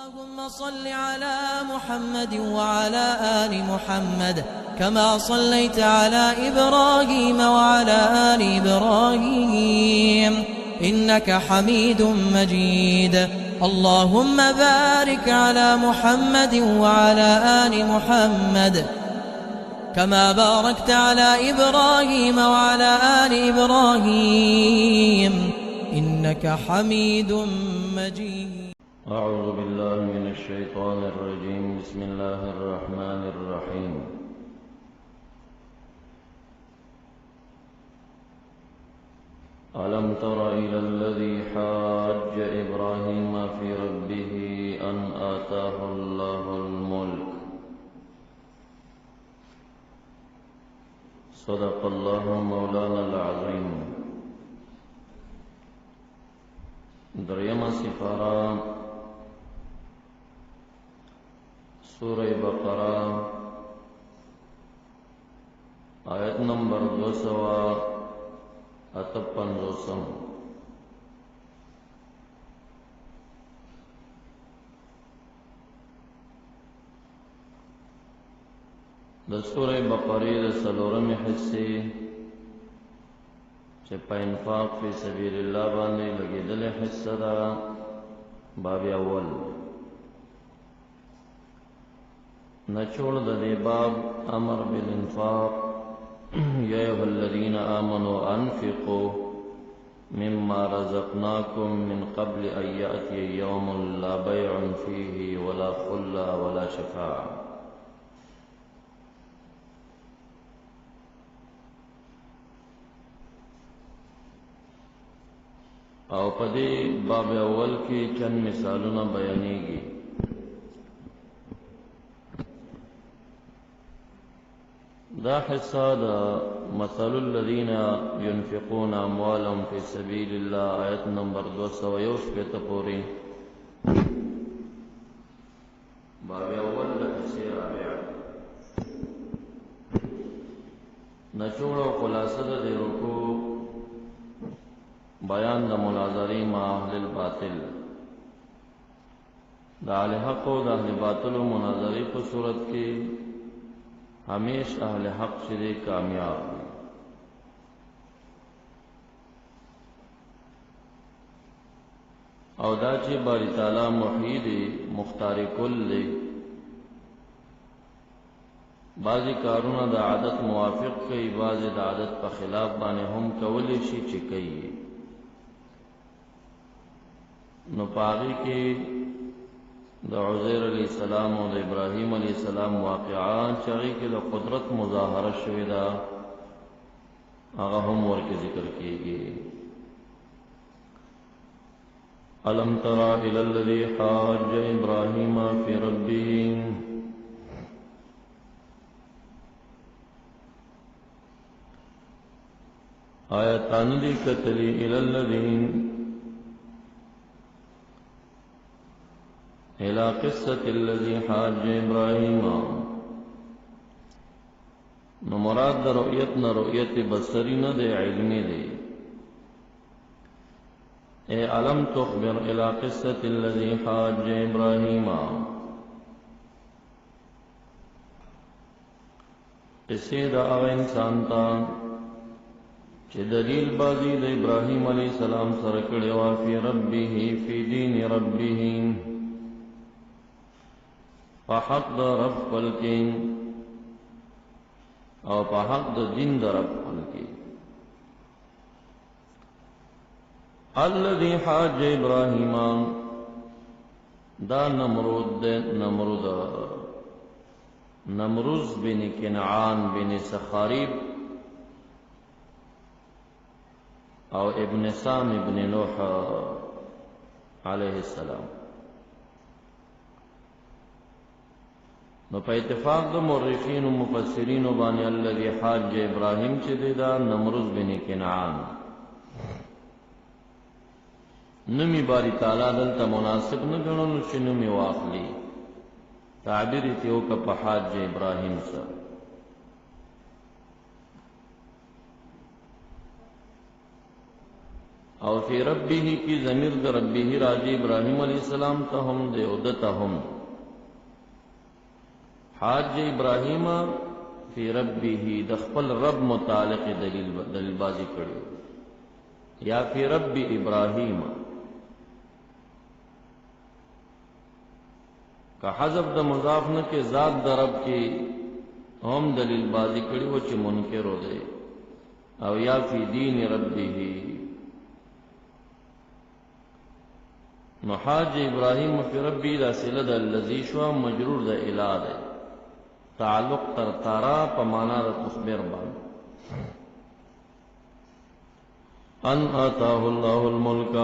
اللهم صل على محمد وعلى آل محمد كما صليت على إبراهيم وعلى آل إبراهيم إنك حميد مجيد. اللهم بارك على محمد وعلى آل محمد كما باركت على إبراهيم وعلى آل إبراهيم إنك حميد مجيد. أعوذ بالله من الشيطان الرجيم. بسم الله الرحمن الرحيم. ألم تر إلى الذي حاج إبراهيم في ربه أن آتاه الله الملك. صدق الله مولانا العظيم. دریم سپارہ سورہ بقرہ آیت نمبر 258. د سورہ بقرہ د څلورمې حصے چې په انفاق فی سبیل الله باندې لګېدلې حصہ دا باب اول نچوڑ د دې باب امر بالانفاق. یا ایها الذین آمنوا انفقوا مما رزقناکم من قبل ان یأتی یوم لا بیع فیه ولا خلة ولا شفاعة. او پدې باب اول کې چند مثالونه بیانېږي. دا حصہ دا مثل الذين ينفقون اموالهم في سبيل الله آیت نمبر 261 پوری باب اول دا حصے رابع نچوڑ و خلاصه دا دی رکو بیان دا مناظری مع اهل الباطل. دا اهل حق و دا اهل باطل و مناظری کو صورت کی ہمیش اہل حق شدے کامیاب. او دا چې باری تعالی محید مختار کل لے بعضی کارونه دا عادت موافق کئی بعضی دا عادت په خلاف باندې هم کولی شي چې کوي. نو پاغي کې د عزیر علیہ السلام او د ابراہیم علیہ السلام واقعان چاہی کہ د قدرت مظاہرہ شوی دا آغا هم ورکی ذکر کیگی. الم تر الی الذی حاج ابراہیم فی ربه آیتان دی کتلی الی الذی الى قصة الذي حاج ابراہیم. نو مراد دا رؤیت نا رؤیت بصری نا دے علمی دے. اے علم تخبر الى قصة الذي حاج ابراہیم. قصے دا آغا انسان تا چه دلیل بازی دا ابراہیم علیہ السلام سرکڑے وافی ربه فی دین ربه فحق دا رب خلقین او فحق دا دین دا رب خلقین. الذی حاج ابراہیم دا نمرود دے نمروز بن کنعان بن سخاریب او ابن سام ابن نوح علیہ السلام. نو په اتفاق د مورخین و مفسرین باندې الذی حاج ابراہیم چې دا نمروز بن کنعان نمی باری تعالی دلته مناسب نه ګڼلو چې نمی واخلي. تعبیر تیو کا په حاج ابراہیم سره. او فی ربه کی ضمیر د ربه راجی ابراہیم علیہ السلام ته هم دی او دته هم حاج ابراہیم فی ربه د خپل رب متعلق دلیل بازی کړو یا فی رب ابراہیم کا حذف د مضاف نه کې ذات د رب کې هم دلیل بازی کړو چې منکر و دی او یا فی دین ربه نو حاج ابراہیم فی ربی دا صله د الذی شو مجرور د الی ده تعلق تر تارا په معنا د تخبیر باندې ان آتاه الله الملک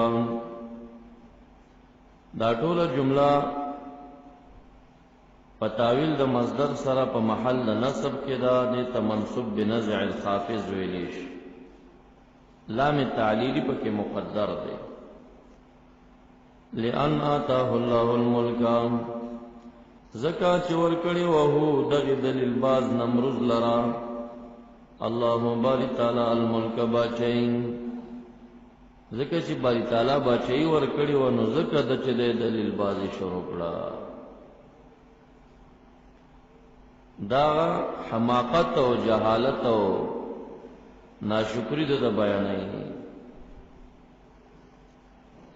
دا ټول جمله پتاویل د مصدر سره په محل د نصب کې دا د تمنصب بنزع الخافض ویلیش لام تعلیلی پکې مقدر دی لئن آتاه الله الملک زکا چور کړي وهو دغه دلیل باز نمرز لرا الله باری تعالی الملک باچین زکه چې باری تعالی باچي ور کړي و نو زکه د چې دلیل بازی شروع کړه دا حماقت او جهالت او ناشکری د بیانای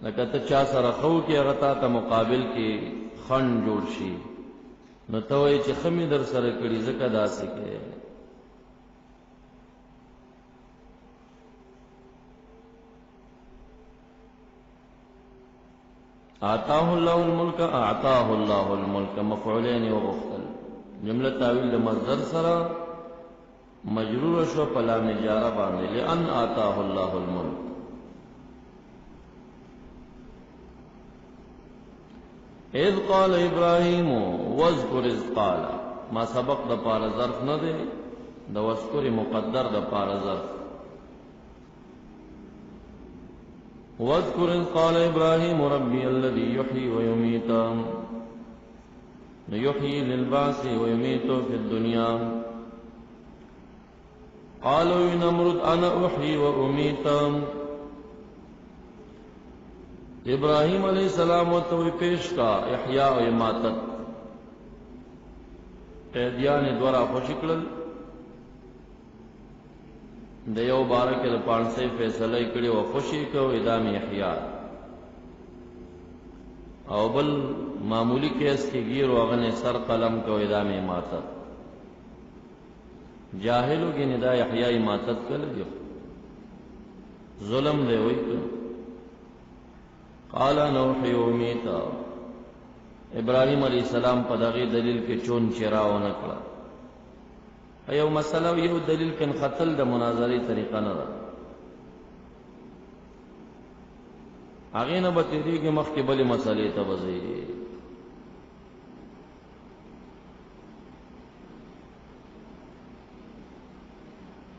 لکه ته چا سره خو کې هغه ته مقابل کې خن جوړ شي نو ته وایي چې خمی در سره کړي زکه داسې کې آتاه الله الملک اعطاه الله الملک مفعولین وغفتل جمله تاویل د مصدر سره مجرور شو په لام جاره باندې لئن آتاه الله الملک اذ قال ابراهيم واذكر اذ قال ما سبق د پار ظرف نه دی د واذكر مقدر د پار ظرف واذكر اذ قال ابراهيم ربي الذي يحيي ويميت يحيي للبعث ويميت في الدنيا قالوا نمرد انا احيي واميت ابراہیم علیہ السلام و تو پیش کا احیاء و اماتت قیدیان دورا خوشکلل دیو بارک پانسے فیصلہ کړي و خوشی کو ادام احیاء او بل معمولی کیس کی گیر وغن سر قلم کو ادام اماتت جاہلو کی ندا احیاء اماتت کر جو ظلم دے ہوئی کن قال نوحی امیتا ابراہیم علیہ السلام پا دغی دلیل کے چون چراو نکلا ایو مسئلہ یو دلیل کن خطل دا مناظری طریقہ ندا آغین بطیری کے مخ کے بلی مسئلے تبزی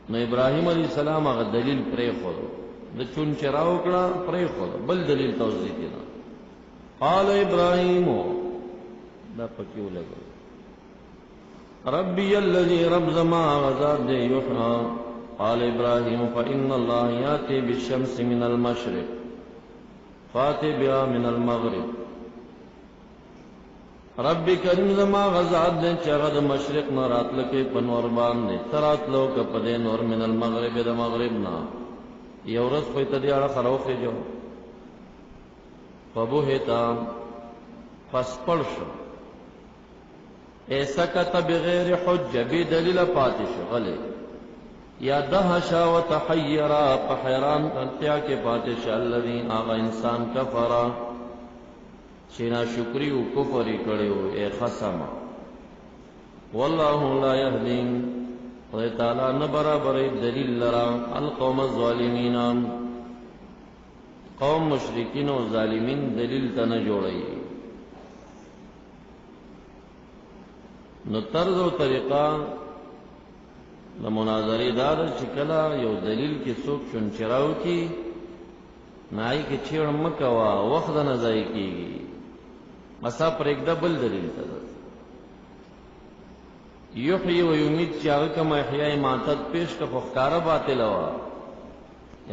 نو ابراہیم علیہ السلام اگر دلیل پرے خودو د چون چراو کړه پرې خو بل دلیل توضیح کړه قال ابراهيم دا پکې ولګو ربي الذي رب زما غزاد يحيى قال ابراهيم فان الله ياتي بالشمس من المشرق فاتي بها من المغرب رب کریم زما غزاد دې چغد مشرق نه راتل کې پنور باندې تراتلو ک پدې نور من المغرب د مغرب نه یو ورځ په تدیاړه خروخه جو فبوهتا پس پړشو ایسا کته بغیر حجه بی دلیل پاتش غلی یا دهشا وتحیرا په حیران انتیا کې پاتش الذین اغا انسان کفرا شینا شکری او کفر کړو اے خصم والله لا یهدی خدای تعالی نه برابر دلیل لرا القوم الظالمین قوم مشرکین او ظالمین دلیل ته نه جوړي نو طرز او طریقہ د مناظره دار چې کله یو دلیل کې څوک چون چراو کی نای کې چیر مکوا وخت نه ځای کیږي مسا پر یک دبل دلیل ته یحیی و یمیت چې هغه کوم احیاء ماتت پیش کا فخاره باطل وا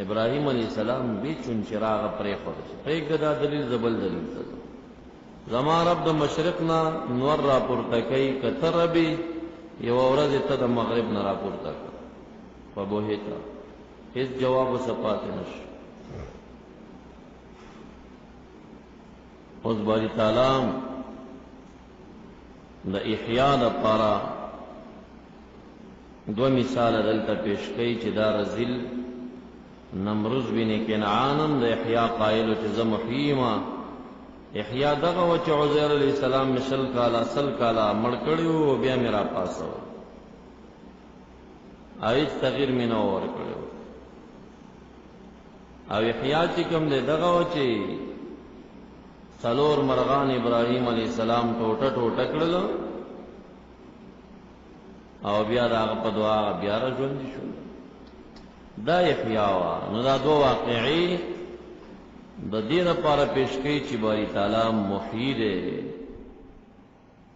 ابراهیم علیہ السلام بی چون چراغ پرې خور پرېږده دا دلیل زبل دلیل ته زما رب د مشرق نه نور را پورته کوي که ته ربي یوه ورځ ته د مغرب نه را پورته کړه فبهتا هیڅ جواب ورڅه پاتې نه شو. اوس باری تعالی د احیا دپاره دو مثال دلته پیش کوي چې دا رذیل نمروز بن کنعانم د احیا قائل چې زه محیما احیا دغه و چې عزیر علیہ السلام مشل کالا سل کالا مړ کړی و بیا مې را پاسو هیڅ تغییر مې نه ورکړی او احیا چې کوم دی دغه و چې څلور مرغان ابراهیم علیہ السلام ټوټه ټوټه کړل او بیا د هغه په دعا بیا را ژوندي شول. دا احیا وه. نو دا دو واقعي د دې لپاره پیش کوي چې باری تعالی محیی دی.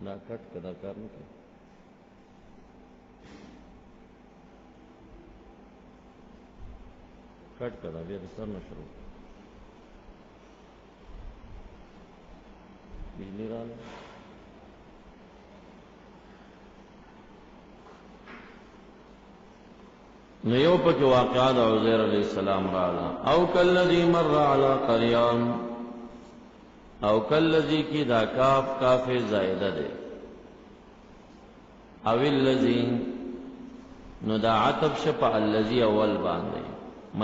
دا کټ که دا کار نه کوي کټ که دا بیا د سر نه شروع بجلی راغله نو یو پکې واقعات عزیر علیہ السلام راغله او کالذی مر علی قریان او کالذی کی دا کاف کاف زائده ده او الذی نو دا عطف شپ الذی اول باندې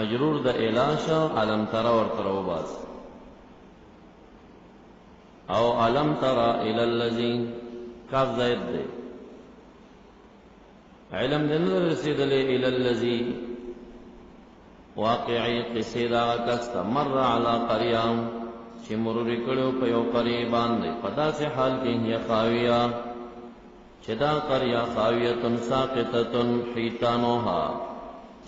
مجرور د اعلاشا علم ترى ور ترو باس او علم ترى الى الذی کاف زائد ده علم دنه رسیدلې الى الذی واقعی قصې دا کس مر علی قریان چې مرور کړو په یو قریه باندې په داسې حال کې هي خاویه چې دا قریه خاویه ساقطه حیتانوها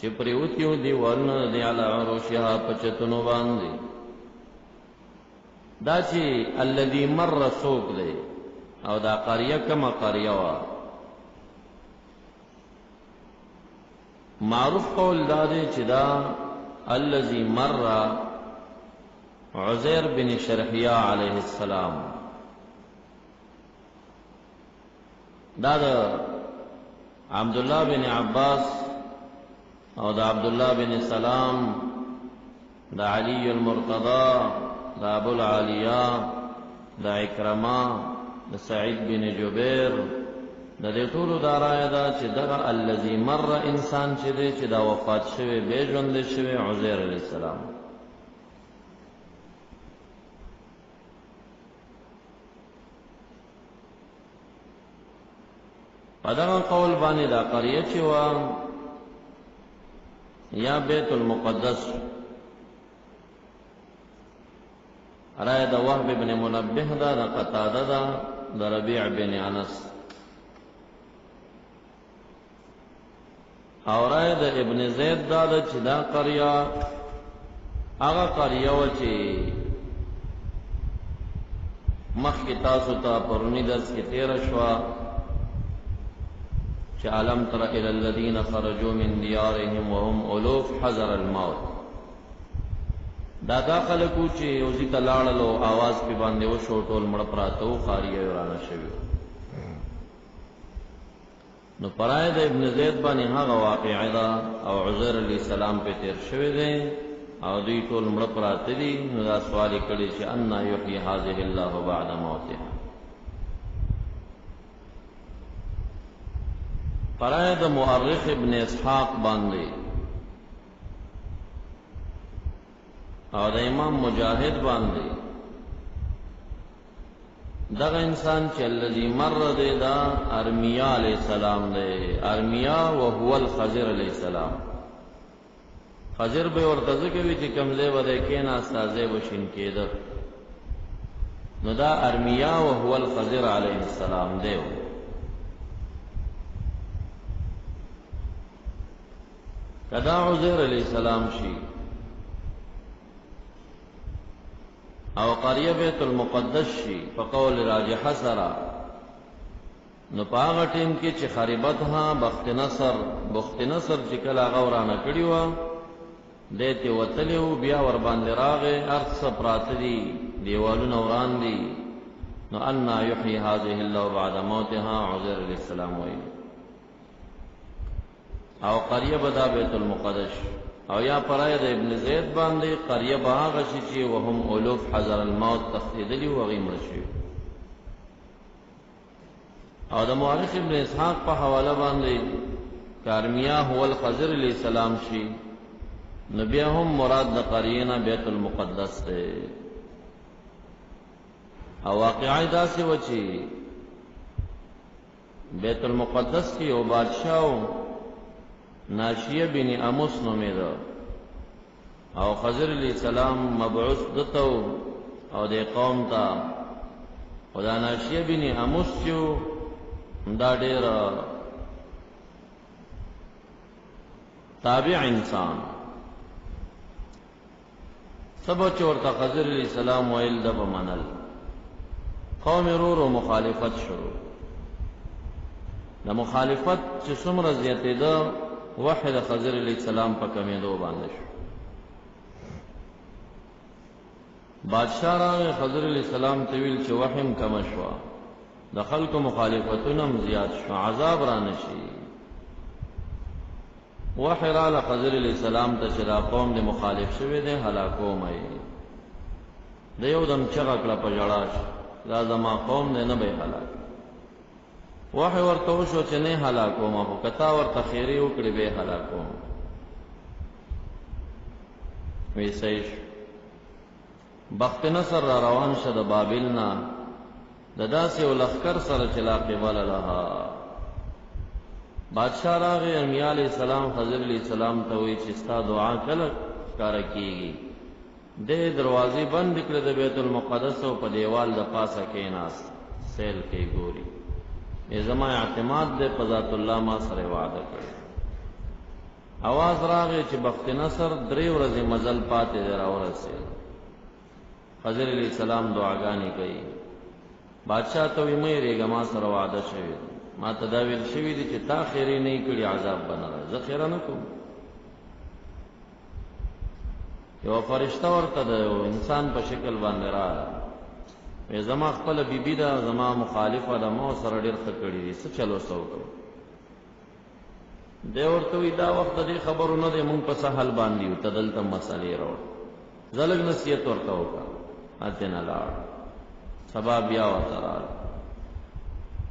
چې پریوتیو دی ورنه دی علی عروشها پچتونو باندې دا چې الذی مر سوق دی او دا قریه کما قریه وا معروف قول دادے چدا الذی مر عزیر بن شرحیہ علیہ السلام دا عبداللہ بن عباس او دا عبداللہ بن سلام دا علی المرتضی دا ابو العالیہ دا اکرمہ دا سعید بن جبیر د دې ټولو دا رایه ده چې دغه الذي مر انسان چې دی چې دا وفات شوی بې ژوندی شوی عزیر علیه السلام په دغه قول باندې دا قریه چې وه یا بیت المقدس رایه د وهب بن منبه ده د قتاده ده د ربیع بن انس او رای د ابن زید دا چې دا قریه هغه قریه و چې مخکې تاسو ته پرونی درس کې تیره شوه چې علم تر الی الذین خرجوا من دیارهم وهم الوف حذر الموت دا خلکو چې یو ځای ته لاړل او اواز پې باندې وشو ټول مړه پراته وو خاریه ورانه شوي نو پرای د ابن زید باندې هغه واقعه ده او عزیر علیہ السلام په تیر شوی دی او دوی ټول مړه پراته دي نو دا سوال کړي چې ان یحیی هذه الله بعد موتها پرای د مؤرخ ابن اسحاق باندې او د امام مجاهد باندې دغه انسان چې الذي مر دی دا ارمیا علیہ السلام دی ارمیا وهو الخضر علیہ السلام خضر به ورته ځکوي چې کمزې وده کېنا استازې وشین کېده نو دا ارمیا وهو الخضر علیہ السلام دی کدا عزیر علیہ السلام شي او قریه بیت المقدس شي په قول راجح سره نو په هغه ټیم کې چې خریبتها بخت نصر چې کله هغه ورانه کړي وه دیتی وتلیو بیا ور باندې راغې ارث پراته دي دیوالونه وران دي نو انا یحیی هذه الله بعد موتها عزیر علیہ السلام وی او قریه بدا بیت المقدس او یا پرای د ابن زید باندې قریه با غشي چې وهم الوف حذر الموت تخدیدلی و غیم رشي او د مورخ ابن اسحاق په حواله باندې کارمیا هو الخضر علیہ السلام شي نبی هم مراد د قریه بیت المقدس ته او واقعي داسې و چې بیت المقدس کې یو بادشاہ ناشیه بن اموس نومیده او خضر علیہ السلام مبعوث دته او د قوم ته خدا ناشیه بن اموس چې دا ډېر تابع انسان سبا چورتا خضر علیہ السلام ویل د بمنل قوم رورو مخالفت شروع د مخالفت چې څومره زیاتېده وحی د خضر علیہ السلام په کمیدو باندې شو بادشاہ راغی خضر علیہ السلام ته ویل چې وحیم کم شو د خلکو مخالفتونه زیات شو عذاب را نشي وحی را خضر علیہ السلام ته چې دا قوم د مخالف شوی دی هلاکوم یې د یو دم چغه کړه په جړاش دا زما قوم دی نه به هلاک وحی ورته وشو چې نه هلاکوم خو کتا ورته خیری وکړي به هلاکوم وی سیش بخت نصر را روان شه د بابل نه د داسې ولخر سره چې لا قبل لها بادشاہ راغی انبیاء علیہ السلام خضر علیہ السلام ته وی چې ستا دعا کله ښکارا کیږي د دروازې بند کړې د بیت المقدس او په دیوال د پاسه کېناست سیل کې ګوري زما اعتماد دې په ذات الله ما سره وعده کړ आवाज راغی چې بخت نصر 3 ورځې مزل پاتې راورسېد خضر علیہ السلام دعاګانې کوي بادشاہ ته وی مې ریګه ما سره وعده شوی ما تداویل شوی دي چې تا خیری نه کړی عذاب بنره زه خیره نه کوم یو فرشتہ ورته د انسان په شکل باندې را زما خپل بیبی دا زما مخالفه د مو سره ډیر ښه کړی دي څه چلو سو کو دی ورته وی دا وخت دې خبرونه دې مونږ په سهل باندې او تدلته مسالې راوړ زلګ نصیحت ورته وکړه اته نه لاړ سبا بیا وترال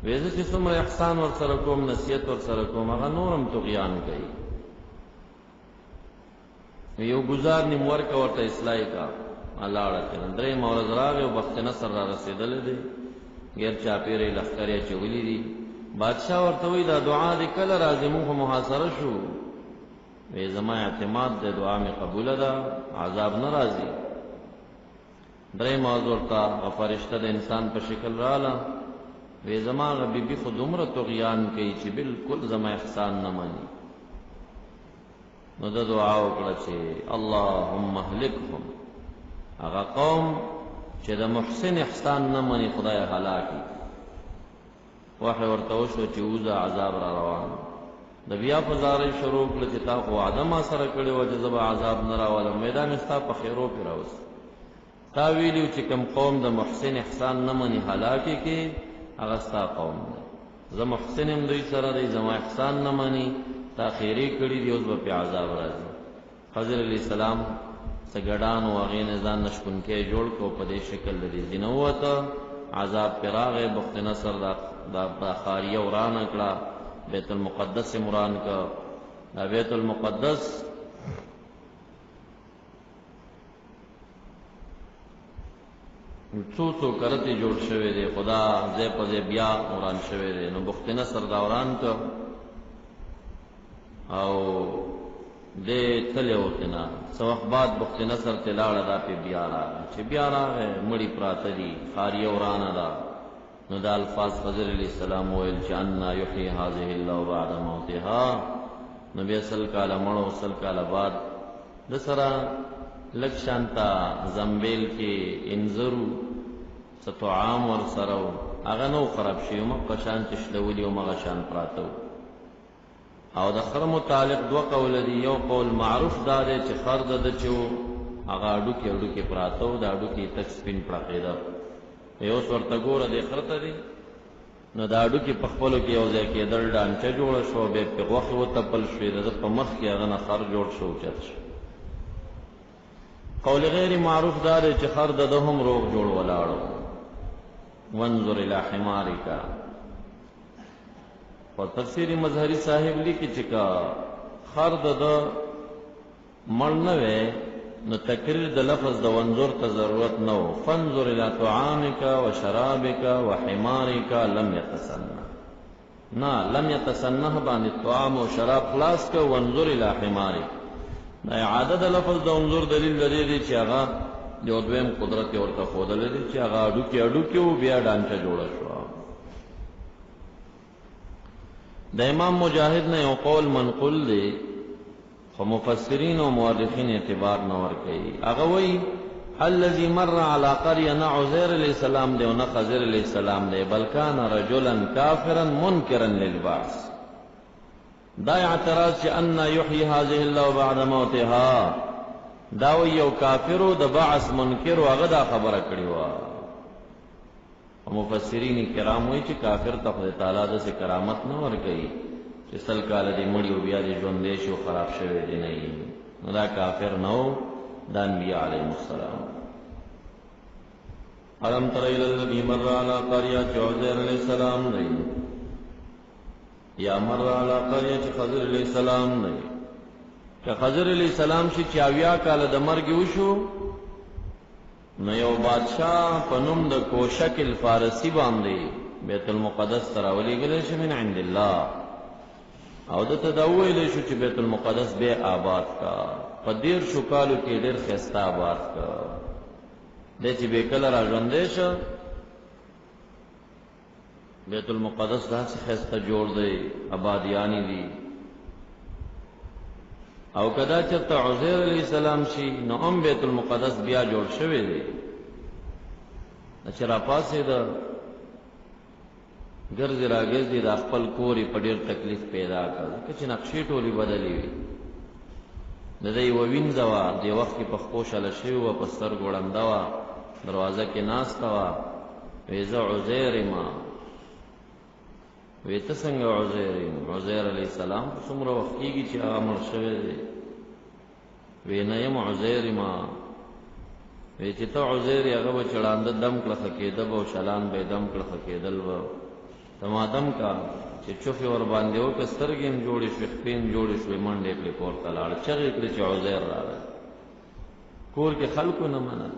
وېزه چې څومره احسان ور سره کوم نصیحت ور سره کوم هغه نورم طغیان کوي یو گزار نیم ورکا ورته اصلاحی کا الاړه کړه درې مورز راغی او بخت نصر را رسیدل دي غیر چاپیرې لخرې چولې دي بادشاہ ورته وی دا دعا دې کله راځي موږ محاصره شو وې زما اعتماد دې دعا می قبول ده عذاب ناراضي درې موضوع ورته فرشتہ د انسان په شکل رااله وې زما غبي بي خود عمر طغیان کوي چې بالکل زما احسان نه مانی نو د دعا وکړه چې اللهم اهلكهم هغه قوم چې د محسن احسان نه مني خدای هلاکي وحی ورته وشو چې وزه عذاب را روان د بیا په زارې شروع کړ چې تا خو وعده ما سره کړی و چې زه به عذاب نه راولم میدان ستا په خیرو پې راوست تا ویلي چې کوم قوم د محسن احسان نه مني هلاکي کې هغه ستا قوم دی زه محسن یم دوی سره دی زما احسان نه مني تاخیری کړي دی اوس به په عذاب راځي خضر علیہ السلام سګډان او هغه نه ځان نشکون کې جوړ کو په دې شکل لري زینوت عذاب پراغه بخت نصر دا خاریه وران کړه بیت المقدس مران کا دا بیت المقدس څو کرته جوړ شوی دی خدا زې په بیا وران شوی دی نو بخت نصر دا وران کا او دې تل وتنا سو بعد بخت نصر تلاړه دا په بیا راغی چې بیا راغی مړی پراته دي خاریه ورانه ده نو دا الفاظ خضر علیہ السلام ویل چې ان یحیی هذه الله بعد موتها نبی صلی الله علیه مړو صلی الله علیه بعد د سره لکشانتا زنبیل کې انذرو ستعام ور سره هغه نو خراب شي مو قشان تشلولي او مغشان پراتو او د خر متعلق دو قول دی. یو قول معروف دا دی چې خر د چو هغه اډوکې پراته و، دا اډوکې تک سپین پړقېده. یو ورته ګوره دی خر ته دی، نو دا اډوکې په خپلو کې یو ځای کېدل، ډانچه جوړه شوه، بیا پې غوښې وتپل شوې، د ده په مخ کې هغه نه خر جوړ شو، اوچت شو. قول غیر معروف دا دی چې خر د ده هم روغ جوړ ولاړو. وانظر الی حمارک. په تفسیر مظهری صاحب لیکي چې کا خر د ده مړ نه وی، نو تکریر د لفظ د وانظر ته ضرورت نه و. فانظر الی طعامک و شرابک و حمارک لم یتسنه. نه، لم یتسنه باندې طعام و شراب خلاص که، وانظر الی حمارک. دا اعاده د لفظ د انظر دلیل لري دی چې هغه یو دویم قدرت یې ورته ښودلی دی چې هغه اډوکې و، بیا ډانچه جوړه شوه. د امام مجاهد نه یو قول منقول دی، خو مفسرین او مورخین اعتبار نه ورکوي. هغه وایي الذي مر على قريه نه عزیر علیہ السلام دی او نه خضر علیہ السلام دی، بل کان رجلا کافرا منکرا للبعث. دا اعتراض چې ان یحیی هذه الله بعد موتها، دا وایي یو کافرو د بعث منکر و، هغه دا خبره کړې وه. مفسرین کرام وایي چې کافر ته خدای تعالی داسې کرامت نه ورکوي چې سل کاله دې مړي او بیا دې ژوندی شي او خراب شوی دې نه وي. نو دا کافر نه و، دا انبیا علیهم السلام. الم تر الی الذی مر علی قریه چې عزیر علیہ السلام دی، یا مر علی قریه چې خضر علیہ السلام دی. که خضر علیہ السلام شي چې 80 کاله د مرګ وشو، نو یو بادشاہ په نوم د کوشک الفارسی باندې بیت المقدس ته راولېږلی شي من عند الله، او دته دا وویلی شو چې بیت المقدس بیا آباد کا. په 13 کالو کې ډېر ښایسته آباد کا. دی چې بې کله را ژوندی شه، بیت المقدس داسې ښایسته جوړ دی، آبادیانی دي. او کدا چرته عزیر علیہ السلام شي، نو هم بیت المقدس بیا جوړ شوی دی. چې را پاسېده ګرځې را ګرځې د خپل کور یې په ډېر تکلیف پیدا کړ، ځکه چې نقشې ټولې بدلې وي. د ده یوه وینځه وه، دې وخت کې په خپو شله شوې وه، په سترګو ړنده وه، دروازه کې ناسته وه. وی زه عزیر یم. وی ته څنګه عزیر یم؟ عزیر علیہ السلام په څومره وخت کېږي چې هغه مړ شوی دی؟ وی نه یم عزیر یم. وی چې ته عزیر یې، هغه به چې ړانده دم کړه کېده به، او شلان به یې دم کړه کېدل به. ته ما دم کا چې چوفې ور باندې وکړه، سترګې هم جوړې شوې، خپې هم جوړې شوې، منډې کړې پورته لاړه، چغې کړې چې عزیر راغی. کور کې خلکو نه منل.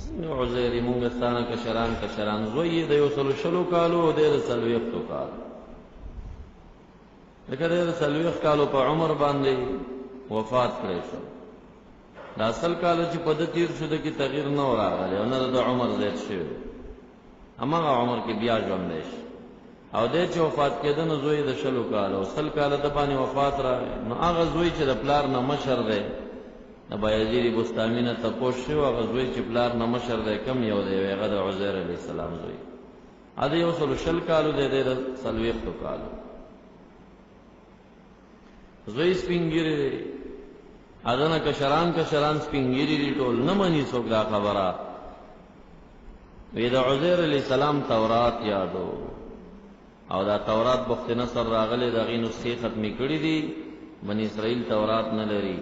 څنګه عزیر یې؟ مونږ ستا نه کشران زوی یې د 120 کالو او دی د 40 کالو. لکه دی د 40 کالو په عمر باندې وفات کړی شو. دا 100 کاله چې په ده تېر شو، ده کې تغییر نه و راغلی، او نه د عمر زیات شوی، هماغه عمر کې بیا ژوندی شي. او دی چې وفات کېده، نو زوی د 100 کالو او 100 کاله د باندې وفات راغی. نو هغه زوی چې د پلار نه مشر دی، د بایزید بستامي نه تپوس شو، هغه زوی چې پلار نه مشر دی، کم یو دی؟ هغه د عزیر علیہ السلام زوی. هغه 120 کالو دی، دی د 40 کالو. زوی سپین ږیری دی، هغه نه کشران سپین ږیري دي، ټول نه مني څوک دا خبره. وی د عزیر علیہ السلام تورات یادو، او دا تورات بخت نصر راغلی، د هغې نسخې ختمې کړي دي. بني اسرائیل تورات نه لري.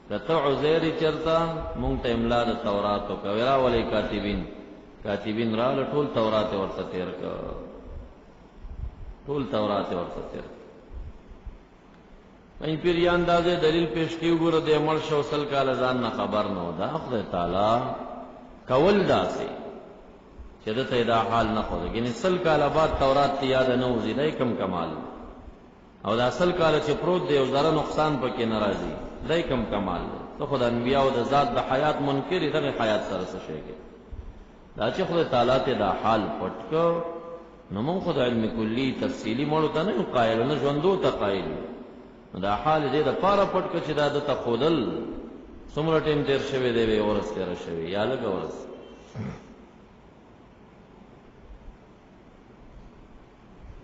که ته عزیر چرته مونږ ته املا د تورات وکړه، وی راولئ کاتبین راغله، ټول تورات یې ورته تېر کړ، ټول تورات یې ورته تېر کړ. کئ پیریان داسې دلیل پیش کړي، وګوره دی مړ شو 100 کاله ځان نه خبر نه و. دا خدای تعالی کول داسې چې ده ته دا حال نه ښوده. یعنې 100 کاله بعد تورات ته یاده نه وځي، دی کم کمال. او دا 100 کاله چې پروت دی، یو ذره نقصان پکې نه راځي، دی کم کمال دی. ته خو د انبیاو د ذات د حیات منکر یې، دغې حیات سره څه شی کوي؟ دا چې خدای تعالی ته دا حال پټ کړ، نو مونږ خو د علم کلي تفصیلي مړو ته نه یو قایل، نه ژوندو ته قایل. دا حال دې د پاره پټ کړ چې دا د ته ښودل څومره ټیم تېر شوی دی، وی ورځ تېره شوې، یا لږه ورځ.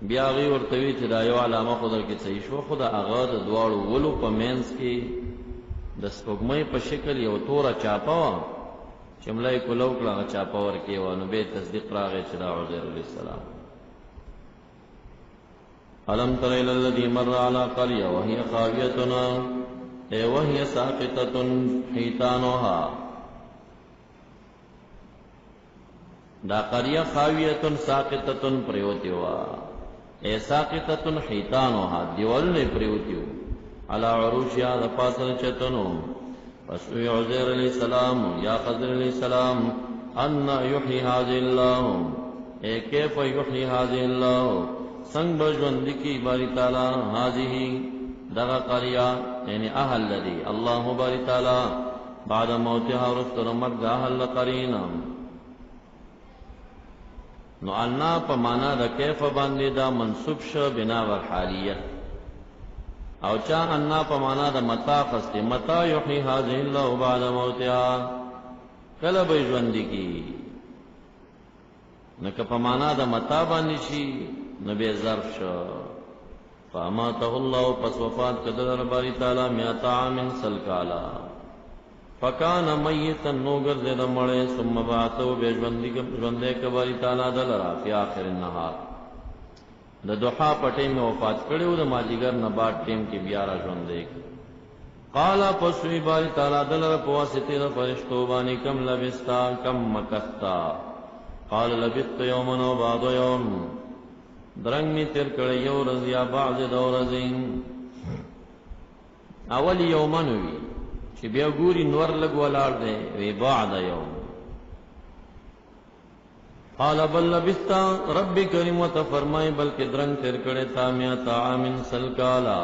بیا غي ورتوي چې دا یو علامه خدای کې صحیح شو، خدا هغه د دواړو ولو په مینس کې د سپوږمۍ په شکل یو توره چاپه وه چې ملای کولو کړه، هغه چاپه ورکې وه، نو بیا تصدیق راغی چې دا عزیر علیه السلام. الم تر الى الذي مر على قريه وهي خاويه وهي ساقطه حيتانها، دا قريه خاويه ساقطه پریوتی وا، ساقطه حيتانها دیوالونه پریوتی و، على عروشها د پاسل چتنو. پس وی عزیر علیہ السلام یا خضر علیہ السلام ان یحیی هذه الله، کیف یحیی هذه الله، سنگ بجوند کی باری تعالی هذه دغه قريه یعنی اهل الذي الله باری تعالی بعد موتها رستر مرد اهل قرینا. نو انا په معنا د کیف باندې دا منصوب شو بنا ور حالیت، او چا انا په معنا د متا خسته متا یحیی هذه الله بعد موتها، کله به ژوند کی نو که په معنا د متا باندې شي نبی ظرف شو. فاماته الله پس وفات کدر باری تعالی میات عام سل کالا، فکان میتا نو گرزد مڑے، ثم بعثه بجوندے کباری تعالی دلرا فی آخر النهار، د دوحا پټې میں وفات کړو، د ماجیګر نه بعد ټیم کې بیا را ژوندې. قال پسوی باری تعالی دلرا په واسطه د فرشتو باندې کم لبستا کم مکثتا، قال لبثت یوما و بعض یوم، درنگ می تیر کړی یو ورځ یا بعض د ورځې. اول یومن وی چې بیا ګوري نور لګ ولاړ دی، وی بعد یوم. قال بل لبثت، رب کریم وت فرمای بلکې درنگ تیر کړی تا میات عام سل کالا.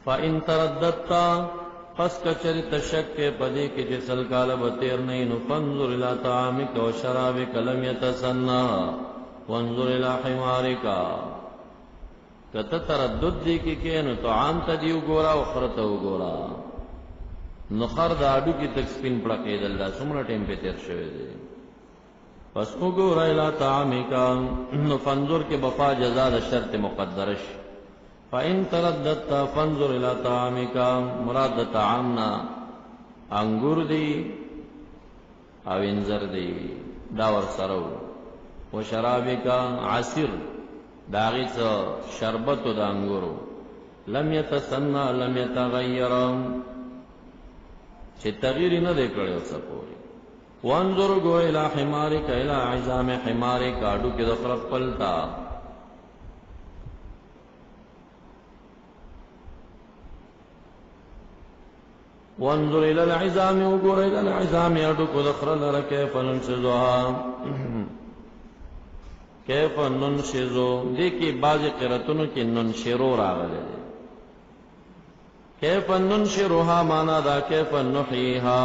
فان ترددت، پس کچری تشک پدې کې چې سل کالا به تیر نه، نو فانظر الى طعامک و شرابک لم يتسنى وانظر الى حمارک، کته تردد دی کې نو طعام ته دی وګورا او خرته وګورا، نو خر د اډو کې تک سپین پړه کېدل، دا څومره ټیم په تیر شوی دی. پس وګورا الى طعامک، نو فانظر کې بفا جزاء د شرط مقدرش. فان ترددت فانظر الى طعامک، مراد د طعامنا انګور دی او انځر دی دا ور سره، و شرابک عصیر داغی سا شربت دا انگورو، لم یتسنى لم یتغیر، چه تغییری نده کڑی اسا پوری. وانظر گو الى حمارک الى عظام حمارک، آڈو کی دخرق پلتا. وانظر الى العظام وگو الى العظام، آڈو کی دخرق لرکیف ننشزوها، کیف ننشزو، دیکھی بعض قراتونو کې ننشرو راغلی دی. کیف ننشروها مانا دا کیف نحییها،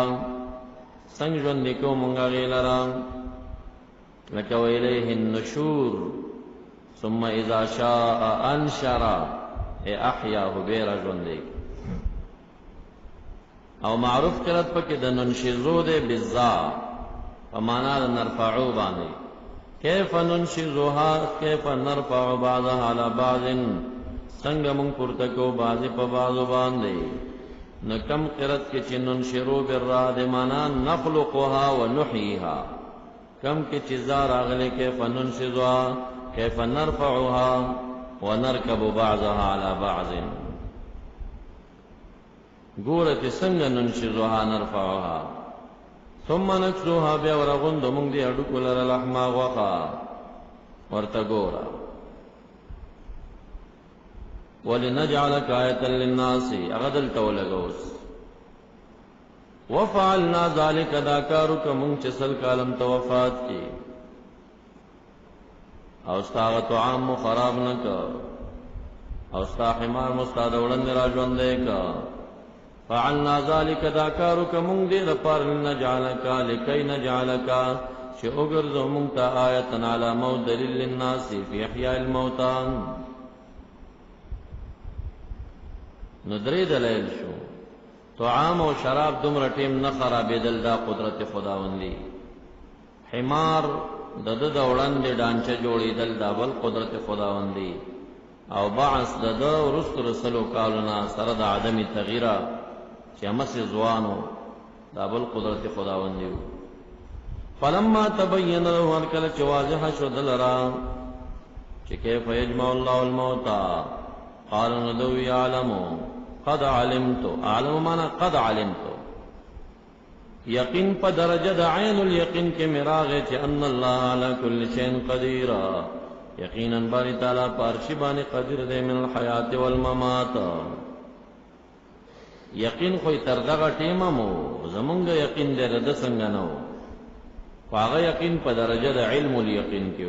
څنګه ژوند کو مونږه غیلرا، لکه ویلیه النشور ثم اذا شاء انشر، احیاه بیر ژوند. او معروف قرات پکې د ننشزو دی بالذا په معنا د نرفعو باندې، کیف ننشزها کیف نرفع بعضها على بعض، څنګه مونږ پورته کو بعضی په بعضو باندې. نو کم قرت کې چې ننشرو بالرا د معنا نخلقها ونحييها، کم کې چې زار اغله کیف ننشزها کیف نرفعها ونركب بعضها على بعض. ګوره چې څنګه ننشزها نرفعها، ثم نكسوها بیا ورغوند مونږ دی اډو کولر لحما غوخا ورته ګورا. ولنجعلك آیة للناس، اغدل تولګوس. وفعلنا ذلك، دا کارو که مونږ چې سل کالم توفات کی، او ستا طعام خراب نه کا، او ستا حمار مستاد وړاندې را ژوندې کا. فعلنا ذلك، دا کارو که مونږ دې لپاره لنجعلک لکی نجعلک، چې وګرځو مونږ ته آیة علی موت دلیل للناس فی احیاء الموتى. نو درې دلایل شو، طعام او شراب دومره ټیم نه خرابېدل، دا قدرت خداوندی. حمار د د وړاندې ډانچه جوړېدل دا بل قدرت خداوندی او بعث د ورستو رسلو کالونه سره د عدمي تغییره چې مسې ځوانو دا بل قدرت خداوندی و. فلما تبین له هر کله چې واضح شو دلرا چې کیف یجمع الله الموتى قال ندو یعلمو قد علمت علم معنا قد علمت یقین په درجه د عین الیقین کې مراغه چې ان الله علی کل شیء قدیر یقینا باری تعالی پارشی باندې قدیر دی من الحیات والممات. یقین خو تر دغه ټیمه مو زمونږ یقین دې رد څنګه نو هغه یقین په درجه د علم الیقین کې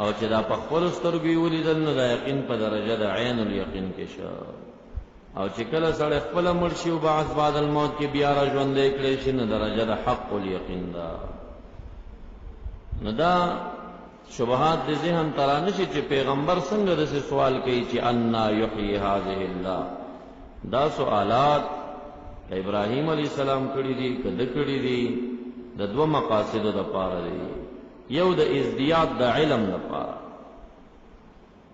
او چې دا په خپل سترګې ولیدل نو دا یقین په درجه د عین الیقین کې شو او چې کله سره خپل مرشي او بعث بعد الموت کې بیا را ژوندې کړي شي نو درجه د حق الیقین دا. نو دا شبهات د ذهن ترانه شي چې پیغمبر څنګه د سوال کوي چې ان یحیی هذه الله. دا سوالات ابراهیم علی السلام کړي دي کده کړي دي د دوه مقاصدو د پاره دي. یو د ازدیاد د علم لپاره